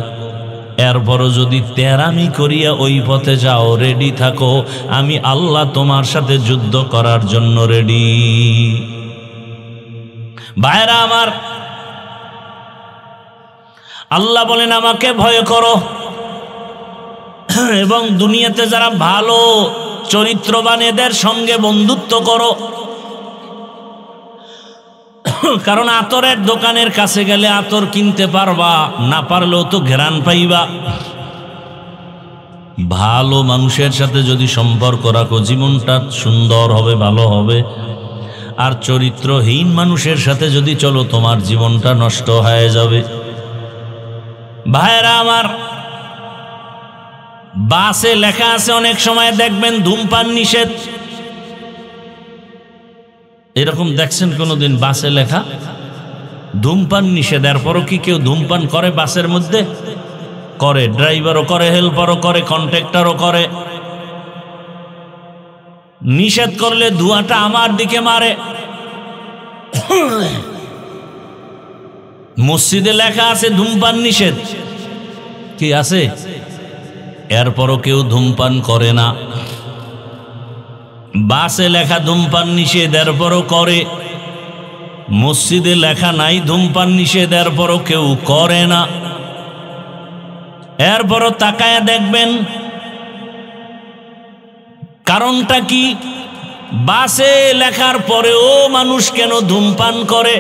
A: এরপরও যদি তেরামি করিয়া ওই পথে যাও, রেডি থাকো, আমি আল্লাহ তোমার সাথে যুদ্ধ করার জন্য রেডি। ভাইরা আমার, আল্লাহ বলেন আমাকে ভয় করো এবং দুনিয়াতে যারা ভালো চরিত্রবান এদের সঙ্গে বন্ধুত্ব করো। কারণ আতরের দোকানের কাছে গেলে আতর কিনতে পারবা, না পারলেও তো ঘেরান পাইবা। ভালো মানুষের সাথে যদি সম্পর্ক রাখো জীবনটা সুন্দর হবে, ভালো হবে। আর চরিত্রহীন মানুষের সাথে যদি চলো তোমার জীবনটা নষ্ট হয়ে যাবে। ভাইরা আমার, বাসে লেখা আছে অনেক সময় দেখবেন ধূমপান নিষেধ। এরকম দেখছেন কোনোদিন বাসে লেখা ধূমপান নিষেধ? এরপরও কি কেউ ধূমপান করে বাসের মধ্যে? করে, ড্রাইভারও করে, হেল্পারও করে, কন্ট্রাক্টরও করে। নিষেধ করলে ধোঁয়াটা আমার দিকে মারে। মসজিদে লেখা আছে ধূমপান নিষেধ, কি আছে? এরপরও কেউ ধূমপান করে না। বাসে লেখা ধূমপান নিষেধ, এরপরও করে। মসজিদে লেখা নাই ধূমপান নিষেধ, এরপরও কেউ করে না। এরপরও তাকায়া দেখবেন কারণটা কি? বাসে লেখার পরেও মানুষ কেন ধূমপান করে?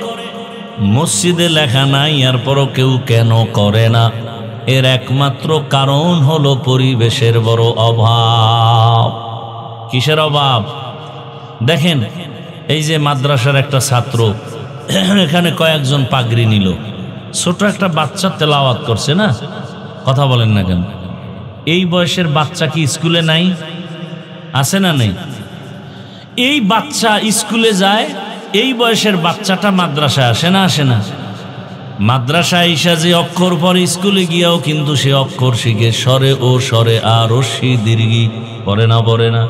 A: মসজিদে লেখা নাই, এরপরও কেউ কেন করে না? এর একমাত্র কারণ হলো পরিবেশের বড় অভাব। কিসের অভাব? দেখেন, এই যে মাদ্রাসার একটা ছাত্র, এখানে কয়েকজন পাগড়ি নিল, ছোট একটা বাচ্চা তেলাওয়াত করছে না, কথা বলেন না কেন? এই বয়সের বাচ্চা কি স্কুলে নাই? আছে না নেই? এই বাচ্চা স্কুলে যায়, এই বয়সের বাচ্চাটা মাদ্রাসায় আসে না? আসে না? মাদ্রাসায় এসে যে অক্ষর পরে স্কুলে গিয়েও কিন্তু সে অক্ষর শিখে, স্বরে ও স্বরে আর রস্যি দীর্ঘি পড়ে না? পড়ে না?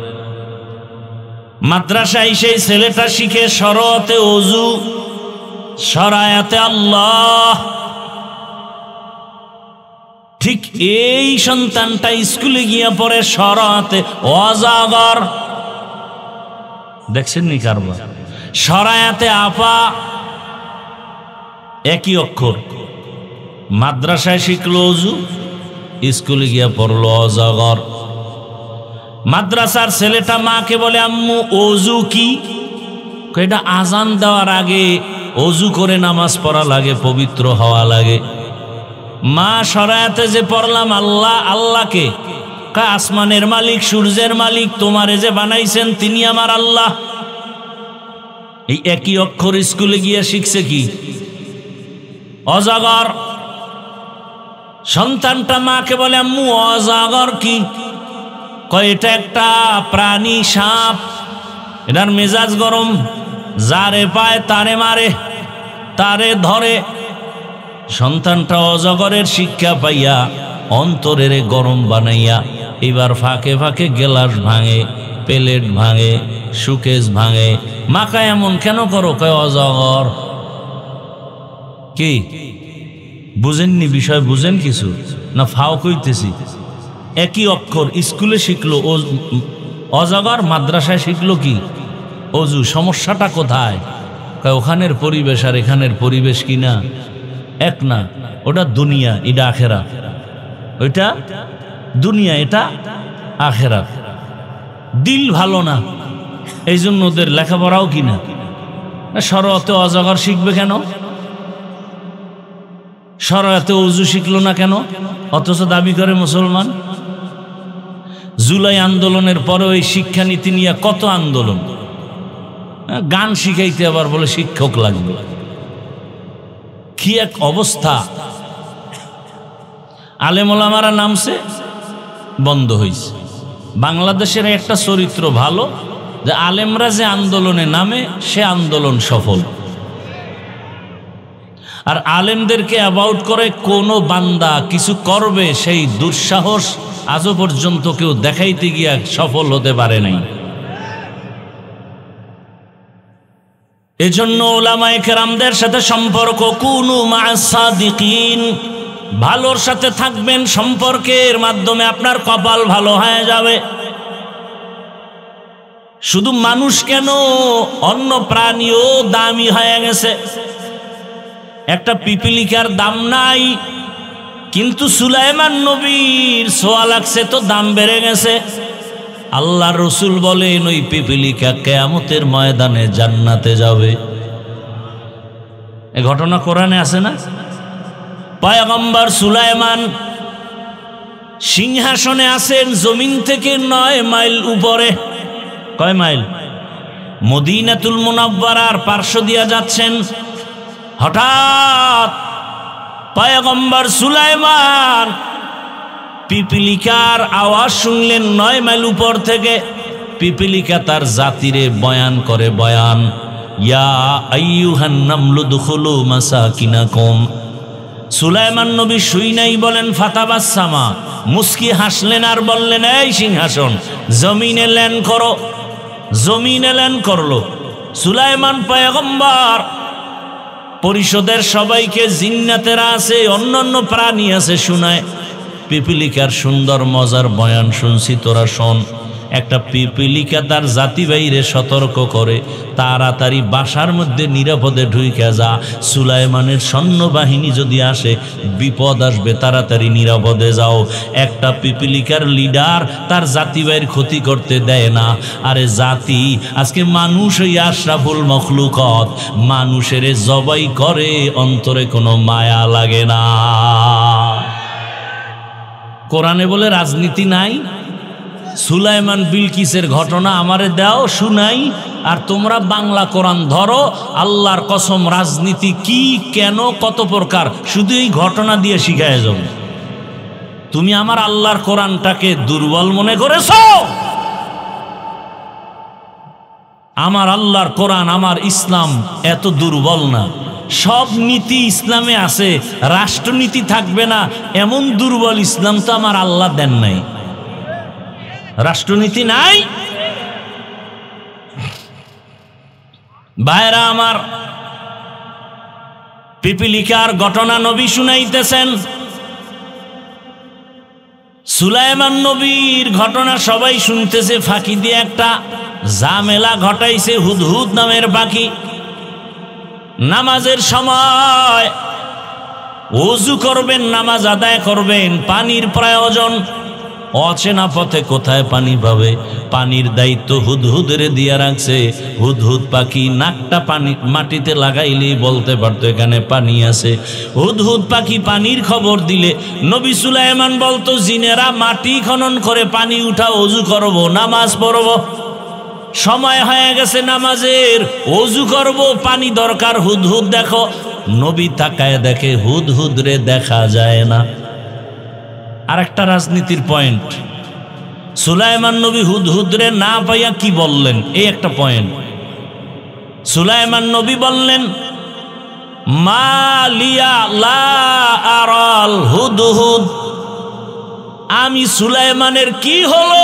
A: মাদ্রাসায় সেই ছেলেটা শিখে সরতে ওযু, সরায়াতে আল্লাহ। ঠিক এই সন্তানটা স্কুলে গিয়ে পড়ে সরাতে অজাগর। দেখছেন নি কারবার? সরায়াতে আপা, একই অক্ষর। মাদ্রাসায় শিখলো ওযু, স্কুলে গিয়ে পড়লো অজাগর। মাদ্রাসার ছেলেটা মাকে বলে, আম্মু ওযু কি? এটা আজান দেওয়ার আগে ওযু করে নামাজ পড়া লাগে, পবিত্র হওয়া লাগে। মা, সরায়াতে যে পড়লাম আল্লাহ, আল্লাহকে? আসমানের মালিক, সূর্যের মালিক, তোমারে যে বানাইছেন তিনি আমার আল্লাহ। এই একই অক্ষর স্কুলে গিয়ে শিখছে কি? অজাগর। সন্তানটা মাকে বলে, আম্মু অজাগর কি? কয় এটা একটা প্রাণী, সাপ, এটার মেজাজ গরম, যারে পায় তারে মারে, তারে ধরে। সন্তানটা অজগরের শিক্ষা পাইয়া অন্তরের গরম বানাইয়া এবার ফাঁকে ফাঁকে গ্লাস ভাঙে, প্লেট ভাঙে, সুকেস ভাঙে। মাকা এমন কেন করো? কয় অজগর। কি বুঝেননি বিষয়? বুঝেন কিছু না ফাও কইতেছি? একই অক্ষর স্কুলে শিখলো অজগর, মাদ্রাসায় শিখলো কি অজু। সমস্যাটা কোথায়? কয় ওখানের পরিবেশ আর এখানের পরিবেশ কি না এক না? ওটা দুনিয়া, এটা আখেরাত। ওইটা দুনিয়া, এটা আখেরাত। দিল ভালো না, এই জন্য ওদের লেখাপড়াও কিনা। শরতে অজগর শিখবে কেন? শরতে অজু শিখলো না কেন? অথচ দাবি করে মুসলমান। জুলাই আন্দোলনের পরে ওই শিক্ষানীতি নিয়ে কত আন্দোলন। গান শিখাইতে আবার বলে শিক্ষক লাগবে। কি এক অবস্থা! আলেম ওলামারা নামছে, বন্ধ হয়েছে। বাংলাদেশের একটা চরিত্র ভালো যে আলেমরা যে আন্দোলনে নামে সে আন্দোলন সফল। আর আলেমদেরকে অ্যাবাউট করে কোনো বান্দা কিছু করবে, সেই দুঃসাহস আজও পর্যন্ত কেউ দেখাইতে গিয়া সফল হতে পারে নাই। এজন্য উলামায়ে কেরামদের সাথে সম্পর্ক, কুনু মা'আস সাদিকিন, ভালোর সাথে থাকবেন। সম্পর্কের মাধ্যমে আপনার কপাল ভালো হয়ে যাবে। শুধু মানুষ কেন, অন্য প্রাণীও দামি হয়ে গেছে। একটা পিপিলিকার দাম নাই, কিন্তু সুলাইমান নবীর ছোঁয়া লাগছে তো দাম বেড়ে গেছে। আল্লাহ রসুল বলেন ওই পিপিলিকা কিয়ামতের ময়দানে জান্নাতে যাবে। এই ঘটনা কোরআনে আছে না? পয়গম্বর সুলাইমান সিংহাসনে আছেন জমিন থেকে 9 মাইল উপরে। কয় মাইল? মদিনাতুল মুনাওয়ারার পার্শ্ব দিয়া যাচ্ছেন। হঠাৎ পয়গম্বর সুলাইমান পিপিলিকার আওয়াজ শুনলেন 9 মাইল উপর থেকে। পিপিলিকা তার জাতিরে বয়ান করে, বয়ান, ইয়া আইয়ুহান নামলু দুখুলু মাসাকিনাকুম। সুলাইমান নবী শুই নাই বলেন ফাতাবাসসামা, মুস্কি হাসলেন আর বললেন, এই সিংহাসন জমিনে ল্যান্ড করো। জমিনে ল্যান্ড করলো। সুলাইমান পয়গম্বর পরিষদের সবাইকে, জিন্নাতেরা আছে, অন্যান্য প্রাণী আছে, শোনায় পিপিলিকার সুন্দর মজার বয়ান শুনছি, তোরা শোন। একটা পিপিলিকা তার জাতি বাইরে সতর্ক করে, তাড়াতাড়ি বাসার মধ্যে নিরাপদে ঢুইকা যা। সুলাইমানের সৈন্যবাহিনী যদি আসে বিপদ আসবে, তাড়াতাড়ি নিরাপদে যাও। একটা পিপিলিকার লিডার তার জাতি বাইর ক্ষতি করতে দেয় না। আরে জাতি আজকে মানুষ ওই আশরাফুল মখলুকত, মানুষের জবাই করে, অন্তরে কোনো মায়া লাগে না। কোরআনে বলে রাজনীতি নাই। সুলাইমান বিলকিসের ঘটনা আমারে দাও, শুনাই। আর তোমরা বাংলা কোরআন ধরো। আল্লাহর কসম, রাজনীতি কি, কেন, কত প্রকার, শুধু এই ঘটনা দিয়ে শিখায় যাও। তুমি আমার আল্লাহর কোরআনটাকে দুর্বল মনে করেছো? আমার আল্লাহর কোরআন, আমার ইসলাম এত দুর্বল না। সব নীতি ইসলামে আছে, রাষ্ট্রনীতি থাকবে না এমন দুর্বল ইসলাম তো আমার আল্লাহ দেন নাই। রাষ্ট্রনীতি নাই। ভাইরা আমার, পিপিলিকার ঘটনা নবী শুনাইতেছেন। সুলাইমান নবীর ঘটনা সবাই শুনতেছে, ফাঁকি দিয়ে একটা ঝামেলা ঘটাইছে হুদহুদ নামের পাখি। নামাজের সময় ওযু করবেন, নামাজ আদায় করবেন, পানির প্রয়োজন। অচেনা পথে কোথায় পানি পাবে? পানির দায়িত্ব হুদহুদের দিয়া রাখছে। হুদহুদ পাখি নাকটা পানি মাটিতে লাগাইলেই বলতে পারতো এখানে পানি আছে। হুদহুদ পাখি পানির খবর দিলে নবী সুলাইমান বলতো, জিনেরা মাটি খনন করে পানি উঠা, ওযু করব, নামাজ পড়ব। সময় হয়ে গেছে নামাজের, ওযু করব, পানি দরকার, হুদহুদ দেখো। নবী তাকায় দেখে হুদহুদ রে দেখা যায় না। আর একটা রাজনীতির পয়েন্ট, সুলাইমান নবী হুদহুদ রে না পাইয়া কি বললেন, এই একটা পয়েন্ট। সুলাইমান নবী বললেন, মা লিয়া লা আরাল হুদহুদ, আমি সুলাইমানের কি হলো,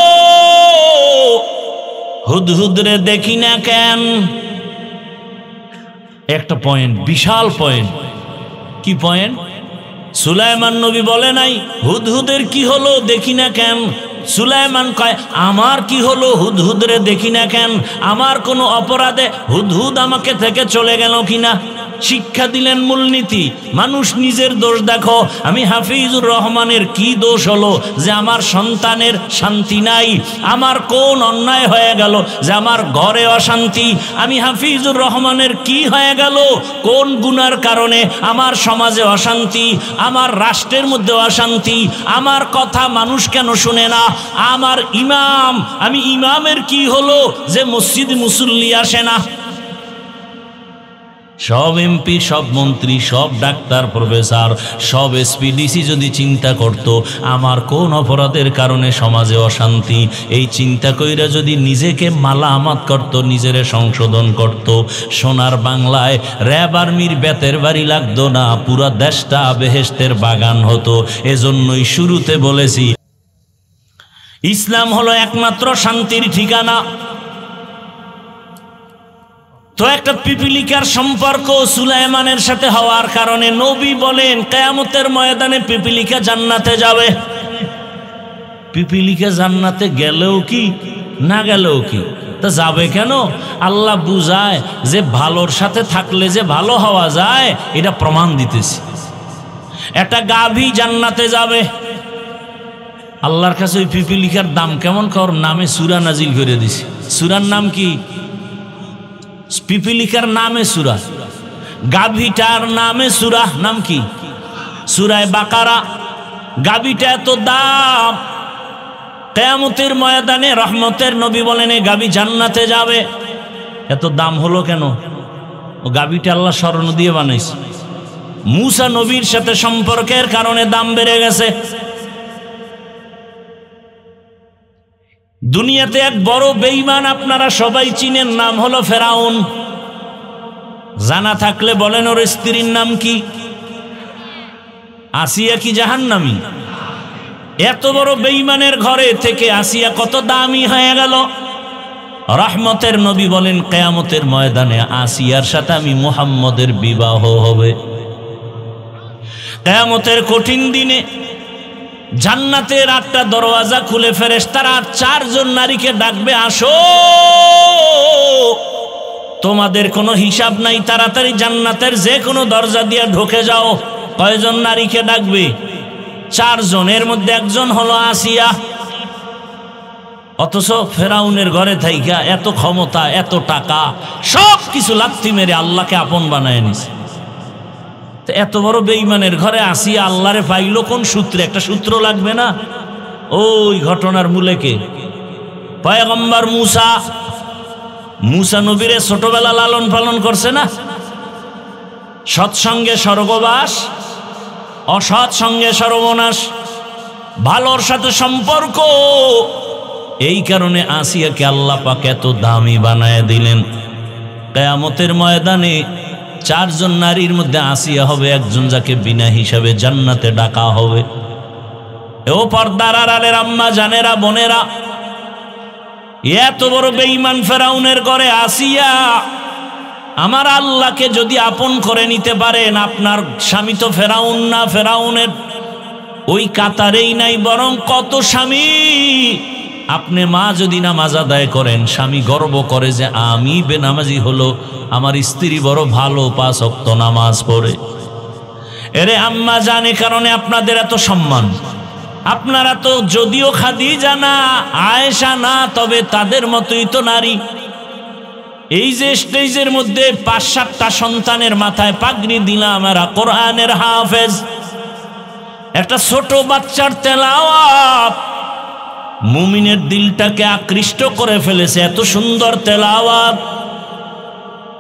A: হুদহুদরে দেখি না কেন? একটা পয়েন্ট, বিশাল পয়েন্ট। কি পয়েন্ট? সুলাইমান নবী বলে নাই হুদহুদের কি হলো দেখি না কেন। সুলাইমান কয় আমার কি হলো, হুদহুদরে দেখি না কেন? আমার কোনো অপরাধে হুদহুদ আমাকে থেকে চলে গেল কিনা? শিক্ষা দিলেন মূলনীতি। মানুষ নিজের দোষ দেখো। আমি হাফিজুর রহমানের কি দোষ হলো যে আমার সন্তানের শান্তি নাই? আমার কোন অন্যায় হয়ে গেল যে আমার ঘরে অশান্তি? আমি হাফিজুর রহমানের কি হয়ে গেল, কোন গুনার কারণে আমার সমাজে অশান্তি, আমার রাষ্ট্রের মধ্যে অশান্তি? আমার কথা মানুষ কেন শুনে না? আমার ইমাম, আমি ইমামের কি হলো যে মসজিদ মুসল্লি আসে না? সব এমপি, সব মন্ত্রী, সব ডাক্তার, প্রফেসর, সব এসপিডিসি যদি চিন্তা করত আমার কোন অপরাধের কারণে সমাজে অশান্তি, এই চিন্তা কইরা যদি নিজেকে মালামাত করত, নিজেরে সংশোধন করত, সোনার বাংলায় র্যাব আর্মির বেতের বাড়ি লাগতো না, পুরা দেশটা বেহেশতের বাগান হতো। এজন্যই শুরুতে বলেছি ইসলাম হলো একমাত্র শান্তির ঠিকানা। তো একটা পিপিলিকার সম্পর্ক সুলাইমানের সাথে হওয়ার কারণে নবী বলেন কিয়ামতের ময়দানে পিপিলিকা জান্নাতে যাবে। পিপিলিকা জান্নাতে গেলেও কি না গেলেও কি, তা যাবে কেন? আল্লাহ বুঝায় যে ভালোর সাথে থাকলে যে ভালো হওয়া যায়, এটা প্রমাণ দিতেছি। একটা গাভী জান্নাতে যাবে। আল্লাহর কাছে ওই পিপিলিকার দাম কেমন, কর নামে সূরা নাজিল করে দিছি। সূরার নাম কি? পিপিলিকার নামে সূরা, গাভীটার নামে সূরা। নাম কি? সূরা বাকারা। গাভীটা এত দাম, কিয়ামতের ময়দানে রহমতের নবী বলেন এই গাভী জান্নাতে যাবে। এত দাম হলো কেন? ও গাভীটা আল্লাহ স্বর্ণ দিয়ে বানাইছে। মূসা নবীর সাথে সম্পর্কের কারণে দাম বেড়ে গেছে। দুনিয়াতে এক বড় বেঈমান আপনারা সবাই চিনেন, নাম হলো ফেরাউন। জানা থাকলে বলেন ওর স্ত্রীর নাম কি? আসিয়া কি জাহান্নামী? এত বড় বেঈমানের ঘরে থেকে আসিয়া কত দামি হয়ে গেল। রহমতের নবী বলেন কিয়ামতের ময়দানে আসিয়ার সাথে আমি মুহাম্মদের বিবাহ হবে। কিয়ামতের কঠিন দিনে জান্নাতের 8টা দরওয়াজা খুলে ফেরেশতারা 4 জন নারীকে ডাকবে, আসো, তোমাদের কোনো হিসাব নাই, তাড়াতাড়ি জান্নাতের যে কোনো দরজা দিয়ে ঢুকে যাও। কয়জন নারীকে ডাকবে? 4 জন। এর মধ্যে একজন হলো আসিয়া। অথচ ফেরাউনের ঘরে থাইকা এত ক্ষমতা, এত টাকা, সব কিছু লাথি মেরে আল্লাহকে আপন বানায় নিছে। এত বড় বেঈমানের ঘরে আসিয়া আল্লাহরে পাইল কোন সূত্রে? একটা সূত্র লাগবে না? ওই ঘটনার মূলে কে? পয়গম্বর মূসা। মূসা নবীরে ছোটবেলা লালন পালন করছে না? সৎসঙ্গে স্বর্গবাস, অসৎ সঙ্গে সর্বনাশ। ভালোর সাথে সম্পর্ক, এই কারণে আসিয়াকে আল্লাহ পাক এত দামি বানায় দিলেন। কিয়ামতের ময়দানে 4 জন নারীর মধ্যে আসিয়া হবে একজন, যাকে বিনা হিসাবে জান্নাতে ডাকা হবে। ও পর্দার আড়ালের আম্মা জানেরা, বোনেরা, এত বড় বেঈমান ফেরাউনের ঘরে আসিয়া আমার আল্লাহকে যদি আপন করে নিতে পারেন, আপনার স্বামী তো ফেরাউন না, ফেরাউনের ওই কাতারেই নাই, বরং কত স্বামী। আপনি মা যদি নামাজ আদায় করেন, স্বামী গর্ব করে যে আমি বেনামাজি হলো, আমার স্ত্রী বড় ভালো 5 ওয়াক্ত নামাজ পড়ে। এরে আম্মা জানে কারণে আপনাদের এত সম্মান। আপনারা তো যদিও খাদিজা না, আয়েশা না, তবে তাদের মতোই তো নারী। এই যে স্টেজের মধ্যে 5-7টা সন্তানের মাথায় পাগড়ি দিলাম, এরা কোরআনের হাফেজ। একটা ছোট বাচ্চার তেলাওয়াত মুমিনের দিলটাকে আকৃষ্ট করে ফেলেছে, এত সুন্দর তেলাওয়াত।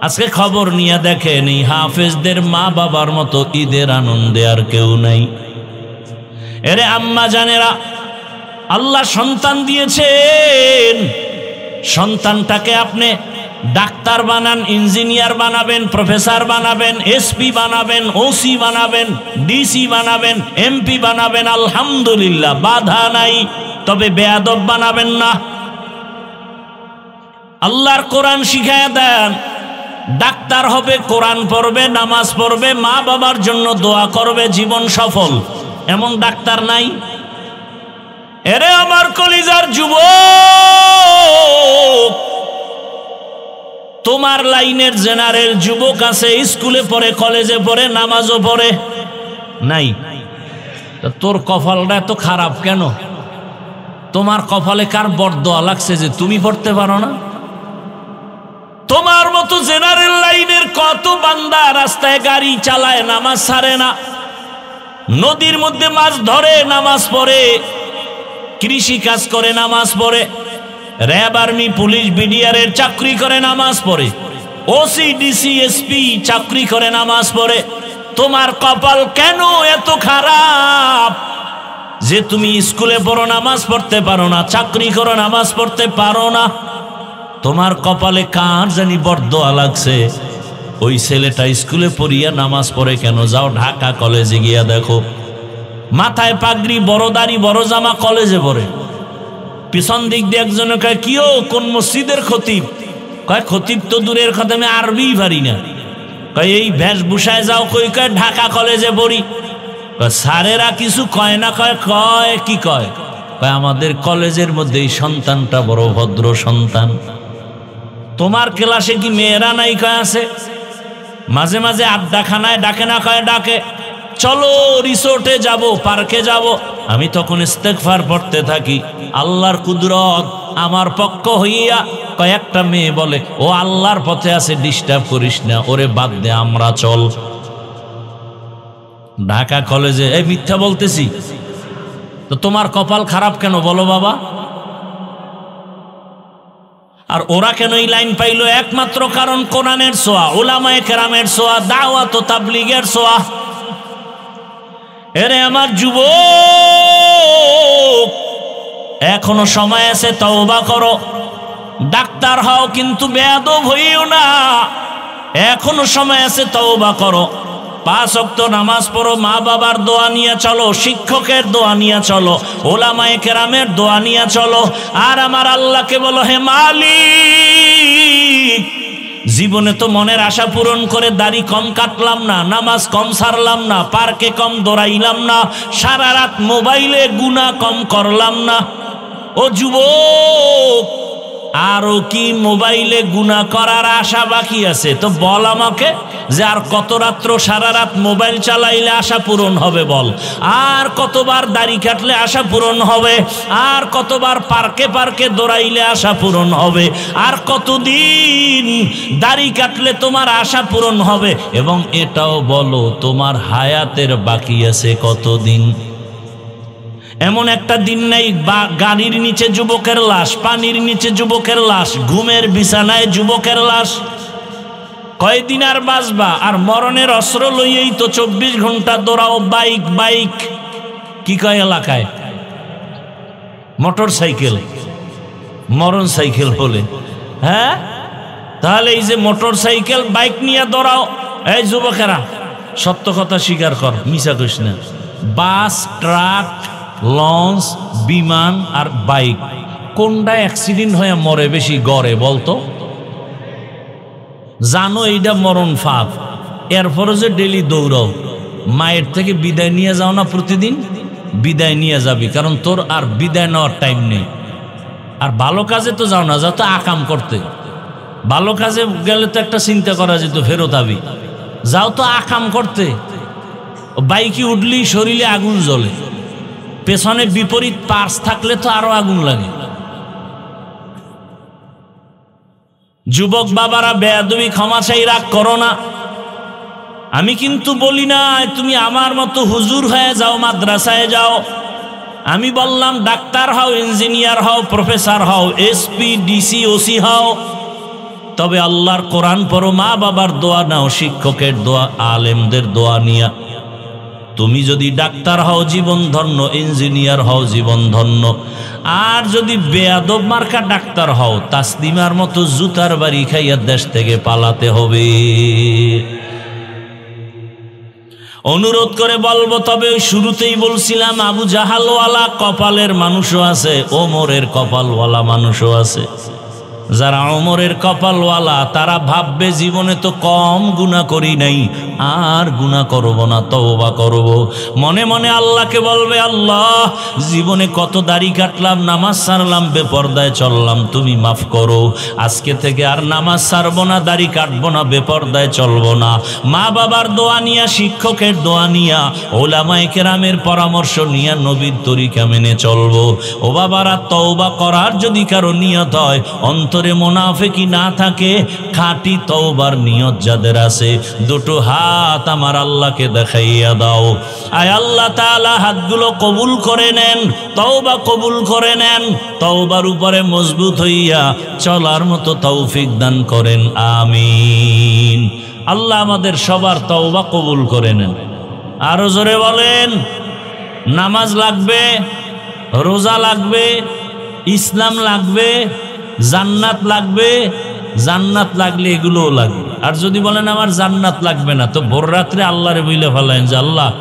A: আজকে খবর নিয়ে দেখেন এই হাফেজদের মা বাবার মতো ঈদের আনন্দে আর কেউ নাই। এরে আম্মা জানেরা, আল্লাহ সন্তান দিয়েছেন, সন্তানটাকে আপনি ডাক্তার বানান, ইঞ্জিনিয়ার বানাবেন, প্রফেসর বানাবেন, এসপি বানাবেন, ওসি বানাবেন, ডিসি বানাবেন, এমপি বানাবেন, আলহামদুলিল্লাহ, বাধা নাই। তবে বেয়াদব বানাবেন না। আল্লাহর কোরআন শিখায়া দেন, ডাক্তার হবে, কোরআন পড়বে, নামাজ পড়বে, মা বাবার জন্য দোয়া করবে, জীবন সফল। এমন ডাক্তার নাই? এরে আমার কলিজার যুবক, তোমার লাইনের জেনারেল যুবক আছে, স্কুলে পড়ে, কলেজে পড়ে, নামাজও পড়ে, নাই? তোর কপালটা এত খারাপ কেন? তোমার কপালে কার বরদোয়া লাগছে যে তুমি পড়তে পারো না? তোমার মতো জেনারেল লাইনের কত বান্দা রাস্তায় গাড়ি চালায়, নামাজ ছাড়ে না, নদীর মধ্যে মাছ ধরে, নামাজ পড়ে, কৃষি কাজ করে, নামাজ পড়ে, র্যাব, আর্মি, পুলিশ, বিডিআরের চাকরি করে, নামাজ পড়ে, ওসি, ডিসি, এসপি চাকরি করে, নামাজ পড়ে। তোমার কপাল কেন এত খারাপ যে তুমি স্কুলে পড়ো, নামাজ পড়তে পারো না, চাকরি করো, নামাজ পড়তে পারো না? তোমার কপালে কার জানি বরদোয়া লাগছে। ওই ছেলেটা স্কুলে পড়িয়া নামাজ পড়ে কেন? যাও ঢাকা কলেজে গিয়া দেখো, মাথায় পাগড়ি, বড় দাড়ি, বড় জামা, কলেজে পড়ে। পিছন দিক দিয়ে একজনে কয়, কিও কোন মসজিদের খতিব? কয় খতিব তো দূরের কথা, আমি আরবিই পারি না। কয় এই বেশভূষায় যাও কই? কয় ঢাকা কলেজে পড়ি। কয় স্যারেরা কিছু কয় না? কয় কয় কি কয়? কয় আমাদের কলেজের মধ্যে এই সন্তানটা বড় ভদ্র সন্তান। তোমার ক্লাসে কি মেয়েরা নাই? কয় আছে। মাঝে মাঝে আড্ডাখানায় ডাকে না? কয় ডাকে। চলো রিসোর্টে যাব, পার্কে যাব। আমি তখন ইস্তেগফার পড়তে থাকি, আল্লাহর কুদরত আমার পক্ষ হইয়া কয়েকটা মেয়ে বলে, ও আল্লাহর পথে আছে, ডিস্টার্ব করিস না, ওরে বাদ দে, আমরা চল। ঢাকা কলেজে। এই মিথ্যা বলতেছি? তো তোমার কপাল খারাপ কেন বলো বাবা? আর ওরা কেন এই লাইন পাইলো? একমাত্র কারণ কোরআনের ছোঁয়া, উলামায়ে কেরামের ছোঁয়া, দাওয়াত ও তাবলীগের ছোঁয়া। এরে আমার যুবক, এখনো সময় আছে, তওবা করো। ডাক্তার হও কিন্তু বেয়াদব হইও না, এখনো সময় আছে, তওবা করো। 5 ওয়াক্ত নামাজ পড়ো, মা বাবার দোয়া নিয়ে চলো, শিক্ষকের দোয়া নিয়ে চলো, উলামায়ে কেরামের দোয়া নিয়ে চলো। আর আমার আল্লাহকে বলো, হে মালিক, জীবনে তো মনের আশা পূরণ করে দাড়ি কম কাটলাম না, নামাজ কম ছাড়লাম না, পার্কে কম দৌড়াইলাম না, সারা রাত মোবাইলে গুনাহ কম করলাম না। ও যুবক, আরো কি মোবাইলে গুনাহ করার আশা বাকি আছে? তো বল আমাকে, যে আর কত রাত্র সারা রাত মোবাইল চালাইলে আশা পূরণ হবে বল? আর কতবার দাড়ি কাটলে আশা পূরণ হবে? আর কতবার পার্কে পার্কে দৌড়াইলে আশা পূরণ হবে? আর কতদিন দাড়ি কাটলে তোমার আশা পূরণ হবে? এবং এটাও বলো, তোমার হায়াতের বাকি আছে কতদিন? এমন একটা দিন নেই গাড়ির নিচে যুবকের লাশ, পানির নিচে যুবকের লাশ, ঘুমের বিছানায় যুবকের লাশ। কয়দিন আর বাঁচবা? আর মরণের অস্ত্র লইয়েই তো 24 ঘন্টা দৌড়াও। বাইক বাইক কি কয় এলাকায়? মোটর সাইকেল, মরণ সাইকেল বলে। হ্যাঁ, তাহলে এই যে মোটর সাইকেল, বাইক নিয়ে দৌড়াও। এই যুবকেরা, সত্য কথা স্বীকার কর, মিছা কইস না। বাস, ট্রাক, লঞ্চ, বিমান আর বাইক, কোনটা অ্যাক্সিডেন্ট হয়ে মরে বেশি গড়ে বলতো? জানো এইটা মরণ ফাঁদ, এরপরে যে ডেলি দৌড়াও। মায়ের থেকে বিদায় নিয়ে যাও না প্রতিদিন? বিদায় নিয়ে যাবি, কারণ তোর আর বিদায় নেওয়ার টাইম নেই। আর ভালো কাজে তো যাও না, যাও তো আকাম করতে। ভালো কাজে গেলে তো একটা চিন্তা করা যেত, ফেরত আবি। যাও তো আকাম করতে। বাইকে উঠলেই শরীরে আগুন জ্বলে, পেছনে বিপরীত পার্স থাকলে তো আরো আগুন লাগে। যুবক বাবারা, বেয়াদবি ক্ষমা চাই, রাগ করো না। আমি কিন্তু বলি না তুমি আমার মতো হুজুর হয়ে যাও, মাদ্রাসায় যাও। আমি বললাম ডাক্তার হও, ইঞ্জিনিয়ার হও, প্রফেসর হও, এসপি, ডিসি, ওসি হও। তবে আল্লাহর কোরআন পড়ো, মা বাবার দোয়া নাও, শিক্ষকের দোয়া, আলেমদের দোয়া নিয়া। তুমি যদি ডাক্তার হও জীবন ধন্য, ইঞ্জিনিয়ার হও জীবন ধন্য, আর যদি বেয়াদব মার্কা ডাক্তার হও তাসলিমার মতো জুতার বাড়ি খাইয়া দেশ থেকে পালাতে হবে। অনুরোধ করে বলবো, তবে ওই শুরুতেই বলছিলাম আবু জাহালওয়ালা কপালের মানুষও আছে, ওমরের কপালওয়ালা মানুষও আছে। যারা ওমরের কপালওয়ালা তারা ভাববে জীবনে তো কম গুনাহ করি নাই, আর গুনাহ করব না, তওবা করব। মনে মনে আল্লাহকে বলবে, আল্লাহ জীবনে কত দাড়ি কাটলাম, নামাজ ছাড়লাম, বেপরদায় চললাম, তুমি মাফ করো। আজকে থেকে আর নামাজ ছাড়বো না, দাড়ি কাটবো না, বেপরদায় চলবো না। মা বাবার দোয়া নিয়া, শিক্ষকের দোয়া নিয়া, ওলামায়ে কেরামের পরামর্শ নিয়া নবীর তরিকা মেনে চলবো। ও বাবারা, তওবা করার যদি কারো নিয়ত হয়, অন্তরে মুনাফিকি না থাকে, খাঁটি তওবার নিয়ত যাদের আছে, দুটো হাত আমার আল্লাহকে দেখাইয়া দাও। আয় আল্লাহ তাআলা হাতগুলো কবুল করে নেন, তওবা কবুল করে নেন, তওবার উপরে মজবুত হইয়া চলার মতো তৌফিক দান করেন, আমিন। আল্লাহ আমাদের সবার তওবা কবুল করে নেন। আরো জোরে বলেন। নামাজ লাগবে, রোজা লাগবে, ইসলাম লাগবে, জান্নাত লাগবে। জান্নাত লাগলে এগুলোও লাগবে। আর যদি বলেন আমার জান্নাত লাগবে না, তো ভোর রাত্রে আল্লাহরে বইলে ফেলেন যে আল্লাহ